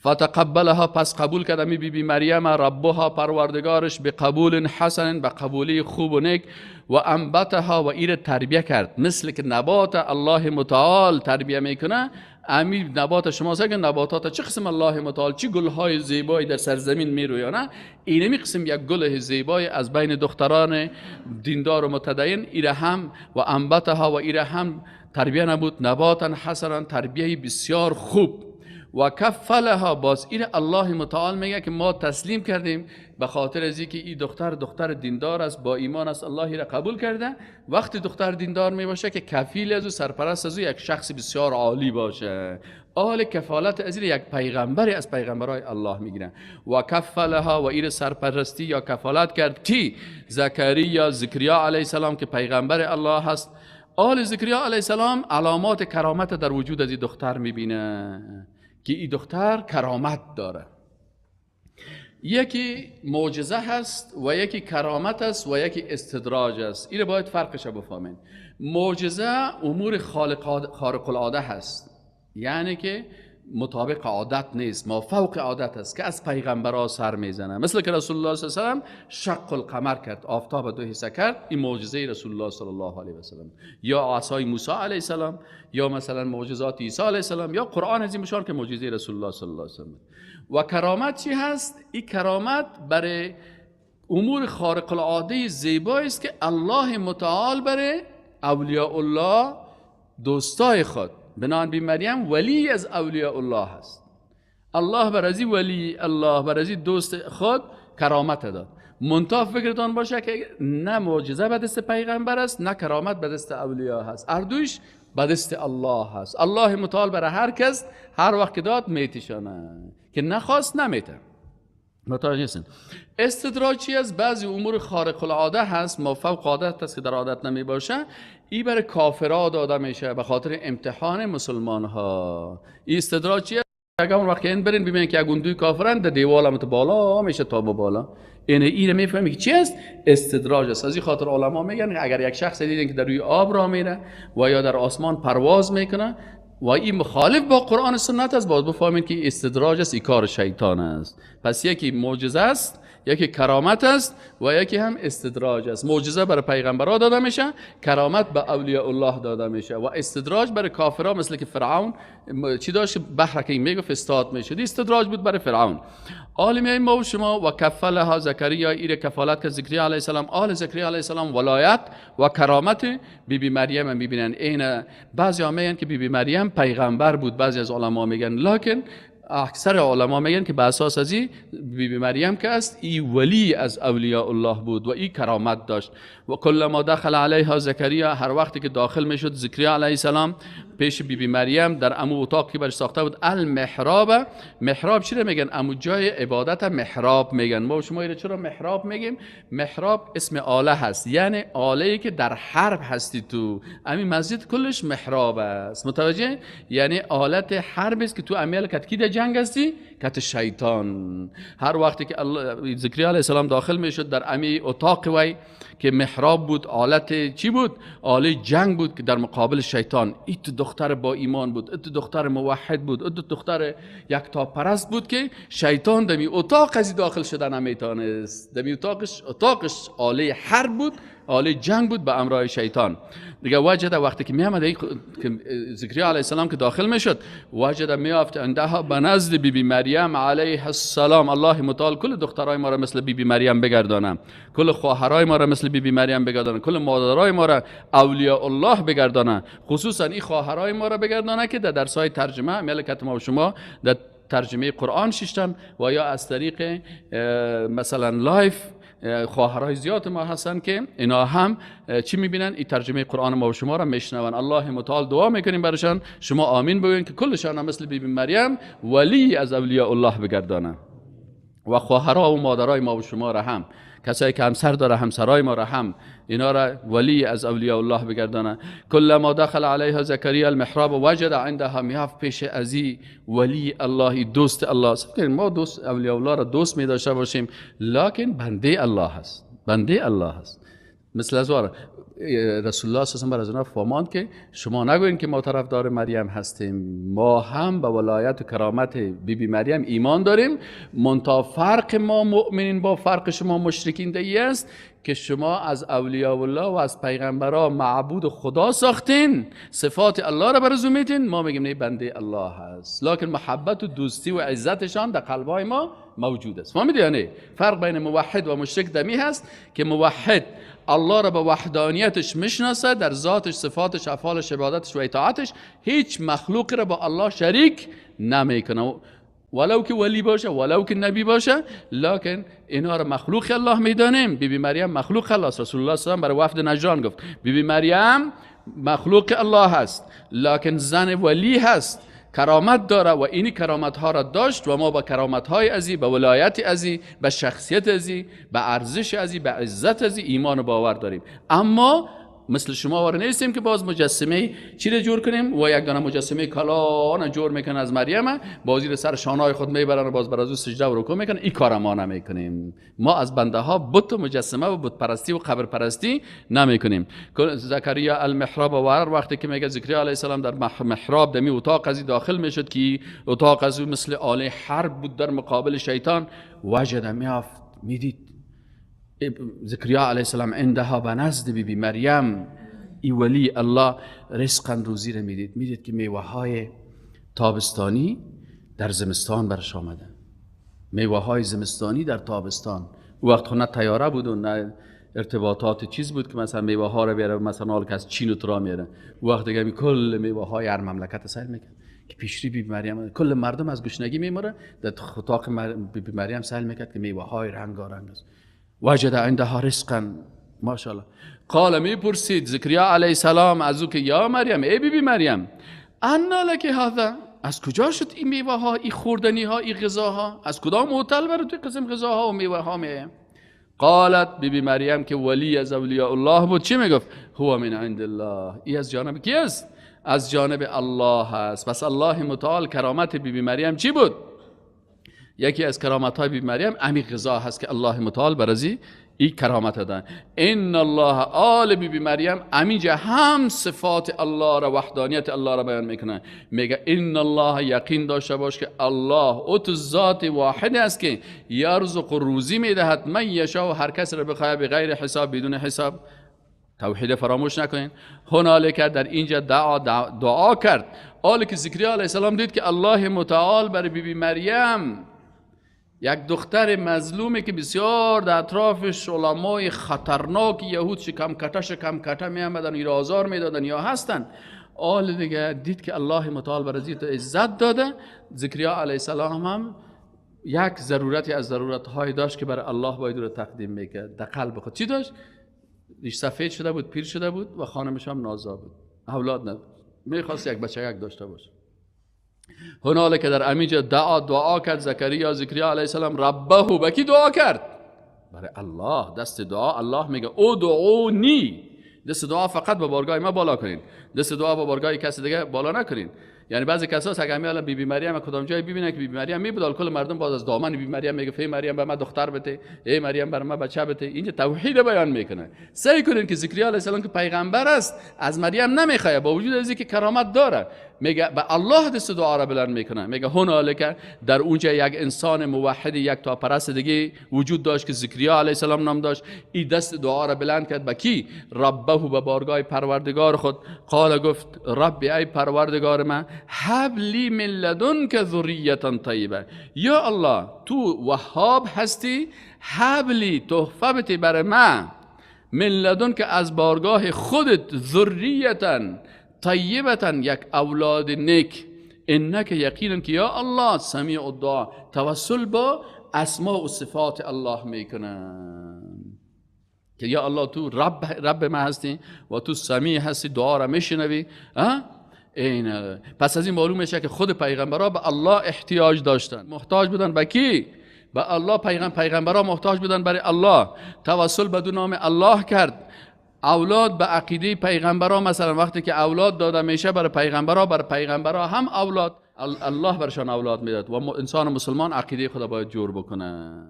فتقبلها، پس قبول کرد امی بی مریم، ربها پروردگارش، به قبول حسن، به قبولی خوب و نیک. و انبتها، و ایر تربیه کرد، مثل که نبات الله متعال تربیه میکنه. امی نبات شما سه که نباتات چه قسم الله متعال چه گلهای زیبایی در سرزمین میرویانه، اینمی قسم یک گل زیبایی از بین دختران دیندار و متدین ایره هم. و انبتها، و ایره هم تربیه نبود، نباتا حسنا، تربیه بسیار خوب. و کفلها، باز این الله متعال میگه که ما تسلیم کردیم به خاطر از اینکه این دختر دیندار است، با ایمان است، الله را قبول کرده. وقتی دختر دیندار می باشه که کفیل از او، سرپرست از او یک شخص بسیار عالی باشه. آل کفالت از این یک پیغمبری از پیغمبرای الله میگیرن. و کفلها، و این سرپرستی یا کفالت کرد کی؟ زکریا علیه السلام که پیغمبر الله هست. آل زکریا علیه السلام علامات کرامت در وجود از این دختر میبینه که این دختر کرامت داره. یکی معجزه هست و یکی کرامت است و یکی استدراج است. این باید فرقش رو بفهمین. معجزه امور خارق العاده هست، یعنی که مطابق عادت نیست، ما فوق عادت است، که از پیغمبرها سر میزنه. مثل که رسول الله صلی الله علیه و سلم شق القمر کرد، آفتاب دو حصه کرد، این معجزه رسول الله صلی الله علیه و سلم. یا عصای موسی علیه السلام، یا مثلا معجزات عیسی علیه السلام، یا قرآن عظیم شان که معجزه رسول الله صلی الله علیه و سلم. و کرامت چی هست؟ این کرامت برای امور خارق العاده زیبایی است که الله متعال برای اولیاء الله، دوستای خود، بنان بی مریم ولی از اولیاء الله هست. الله برازی ولی، الله برازی دوست خود کرامت داد. منتها فکرتان باشه که نه معجزه به دست پیغمبر است، نه کرامت به دست اولیاء هست، اردوش به دست الله هست. الله متعال برای هر کس هر وقت داد میتشانه، که نخواست نمیته. متوجه هستین؟ استدراج چی از بعضی امور خارق العاده هست، ما فوق عادت است که در عادت نمی باشه، این برای کافرها داده میشه به خاطر امتحان مسلمان ها. این استدراج چی اگر اون وقت این برین ببینین که گندوی کافرن در دیوال هم بالا میشه تا بالا، این میفهمی که چی است؟ استدراج است. از این خاطر علما میگن اگر یک شخص دیدین که در روی آب راه میره و یا در آسمان پرواز میکنه و این مخالف با قرآن و سنت است، باید بفهمید که استدراج است، این کار شیطان است. پس یکی معجزه است، یکی کرامت است و یکی هم استدراج است. معجزه برای پیغمبرها داده میشه، کرامت به اولیاء الله داده میشه و استدراج برای کافرها، مثل که فرعون چی داشت؟ بحر که میگفت استاد میشد، استدراج بود برای فرعون. عالم ما و شما و کفلها زکریا، ایره کفالت که زکریا علیه السلام، آل زکریا علیه السلام ولایت و کرامت بی مریم میبینن. این بعضی ها میگن که بی مریم پیغمبر بود، بعضی از علما میگن، لکن اکثر علما میگن که به اساس از این بی مریم که است این ولی از اولیاء الله بود و این کرامت داشت. و کل ما دخل علیها زکریا، هر وقتی که داخل میشد زکریا علیه السلام پیش بی مریم در امو اتاق که برش ساخته بود، المحراب. محراب چی رو میگن؟ امو جای عبادت محراب میگن. ما شما اینو چرا محراب میگیم؟ محراب اسم آله هست، یعنی آله‌ای که در حرب هستی تو. همین مسجد کلش محراب است، متوجه؟ یعنی آلت حرب است که تو عمل کتکی جنگ هستی کت شیطان. هر وقتی که زکریا علیه السلام داخل میشد در امی اتاق وی که محراب بود، آلت چی بود؟ آله جنگ بود که در مقابل شیطان. ایت دختر با ایمان بود، ایت دختر موحد بود، ایت دختر یکتا پرست بود که شیطان دمی اتاق از داخل شدن نمیتونست. دمی اتاقش آله حرب بود، آله جنگ بود به امرای شیطان. دیگه وجد وقتی که میامد زکریا علیه السلام که داخل میشد، وجد میافت عندها به نزد بی مریم علیه السلام. الله متعال کل دخترای ما را مثل بی مریم بگردانم، کل خواهرای ما را مثل بی مریم بگردانم، کل مادرای ما را اولیاء الله بگردانم، خصوصا این خواهرای ما را بگردانم که در درسای ترجمه ملکت ما و شما در ترجمه قرآن شیشتن و یا از طریق مثلا لایف خواهرای زیاد ما هستن که اینا هم چی میبینن؟ این ترجمه قرآن ما و شما را میشنون. الله متعال دعا میکنیم برشان، شما آمین بگوین که کلشان هم مثل بی مریم ولی از اولیاء الله بگردانه. و خواهرها و مادرای ما و شما را هم، کسایی که همسر داره همسرای ما را هم، اینا را ولی از اولیاء الله بگردانه. کل ما دخل علیها زکریا المحراب وجد عندها، میافت پیش ازی ولی الله، دوست الله. ما دوست اولیاء الله را دوست می داشته باشیم، لکن بنده الله هست، بنده الله هست. مثل از رسول الله صلی الله علیه و آله فرماند که شما نگوین که ما طرفدار مریم هستیم، ما هم به ولایت و کرامت بی مریم ایمان داریم. منتها فرق ما مؤمنین با فرق شما مشرکین دیگه است که شما از اولیاء الله و از پیغمبرها معبود خدا ساختین، صفات الله را برزو میتین، ما میگیم نه بنده الله هست، لکن محبت و دوستی و عزتشان در قلبای ما موجود است. فهمیدی یا نه؟ فرق بین موحد و مشرک دمی هست که موحد الله را به وحدانیتش میشناسه، در ذاتش، صفاتش، افعالش، عبادتش و اطاعتش هیچ مخلوقی را با الله شریک نمیکنه، ولو که ولی باشه، ولو که نبی باشه، لکن اینا را مخلوق الله میدانیم. بی مریم مخلوق الله است. رسول الله صلی الله علیه و آله برای وفد نجران گفت بی مریم مخلوق الله هست، لکن زن ولی هست، کرامت داره و این کرامت ها را داشت و ما با کرامت های ازی، به ولایت ازی، به شخصیت ازی، به ارزش ازی، به عزت ازی ایمان و باور داریم. اما مثل شما وار نیستیم که باز مجسمه چی رو جور کنیم و یک دانه مجسمه کلان جور میکنن از مریم، بازی رو سر شانهای خود میبرن و باز بر از او سجده و رکوع میکنن. این کار ما نمیکنیم. ما از بنده ها بت و مجسمه و بت پرستی و قبر پرستی نمیکنیم. زکریا المحراب و هر وقتی که میگه زکریا علیه السلام در محراب دمی اتاق ازی داخل میشد که اتاق ازی مثل آله حرب بود در مقابل شیطان، وجد میافت میدید زکریا علیه السلام عندها به نزد بی مریم ای ولی الله رزقا روزی رو میدید که میوه های تابستانی در زمستان برش آمده، میوه های زمستانی در تابستان. وقت خود نه تیاره بود و نه ارتباطات چیز بود که مثلا میوه ها رو بیاره، مثلا حال که از چین و ترا میاره. وقت دیگه کل میوه های هر مملکت سیل میکنه که پیشری بی مریم، کل مردم از گشنگی میمره، در اتاق بی مریم سیل میکرد که میوه های رنگارنگ است. وجد عندها رزقا، ماشاءالله. قال میپرسید زکریا علیه السلام از او که یا مریم، ای بی مریم، انا لک هذا، از کجا شد این میوه ها، این خوردنی ها، این غذاها، از کدام هتل برای تو قسم غذاها و میوه ها میه؟ قالت بی مریم که ولی از اولیاء الله بود، چی میگفت؟ هو من عند الله، ای از جانب کی است؟ از جانب الله هست. پس الله متعال کرامت بیبی مریم چی بود؟ یکی از کرامت های بیبی مریم امی غذا هست که الله متعال برازی این کرامت دادن. ان الله آل بیبی مریم امیجا هم صفات الله را، وحدانیت الله را بیان میکنه. میگه ان الله، یقین داشته باش که الله اوت ذات واحد است که یرزق روزی میدهد من یشاء، هر کس را بخواد بغیر حساب، بدون حساب. توحید فراموش نکنین. هنالک در اینجا دعا کرد. حالی که زکریا علیه السلام دید که الله متعال برای بیبی مریم یک دختر مظلومی که بسیار در اطرافش علمای خطرناک یهود شکم کته می آمدن، ایرا آزار می دادن یا هستن. آل دیگه دید که الله متعال برای تو عزت داده. زکریا علیه السلام هم یک ضرورتی از ضرورت‌های داشت که برای الله باید رو تقدیم میکرد. در قلب خود چی داشت؟ ریش سفید شده بود، پیر شده بود و خانمش هم نازا بود، اولاد نداشت، میخواست یک بچه یک داشته باشه. هنالک در امینجا دعا کرد زکریا علیه السلام ربه. به کی دعا کرد؟ برای الله. دست دعا الله میگه او دعونی. دست دعا فقط به بارگاه ما بالا کنین، دست دعا به بارگاه کسی دیگه بالا نکنین. یعنی بعضی کسا اگه میالن بیبی مریم کدام جای ببینن که بیبی مریم میبودال، کل مردم باز از دامن بیبی مریم میگه فی مریم به ما دختر بده، ای مریم بر ما بچه بده. اینجا توحید بیان میکنه. سعی کنین که زکریا علیه السلام که پیغمبر است از مریم نمیخواد، با وجود از اینکه کرامت داره، میگه به الله دست دعا را بلند میکنه. میگه هنالک در اونجا یک انسان موحد، یک تا پرست دیگه وجود داشت که زکریا علیه السلام نام داشت. این دست دعا را بلند کرد به کی؟ ربه، به بارگاه پروردگار خود. قال، گفت رب ای پروردگار من، هب لی من لدنک ذریه طیبه. یا الله تو وهاب هستی، هب لی تحفه بده بر من، من لدنک از بارگاه خودت، ذریه طیبه یک اولاد نیک، انک یقینا که یا الله سمیع الدعا، توسل با اسماء و صفات الله میکنن که یا الله تو رب ما هستی و تو سمیع هستی، دعا را میشنوی. این پس از این معلوم میشه که خود پیغمبرها به الله احتیاج داشتن. محتاج بودن به کی؟ به الله. پیغمبرها محتاج بودن برای الله، توسل به دو نام الله کرد. اولاد به عقیده پیغمبرها، مثلا وقتی که اولاد داده میشه برای پیغمبرها هم اولاد الله برشان اولاد میداد و انسان مسلمان عقیده خدا باید جور بکنه.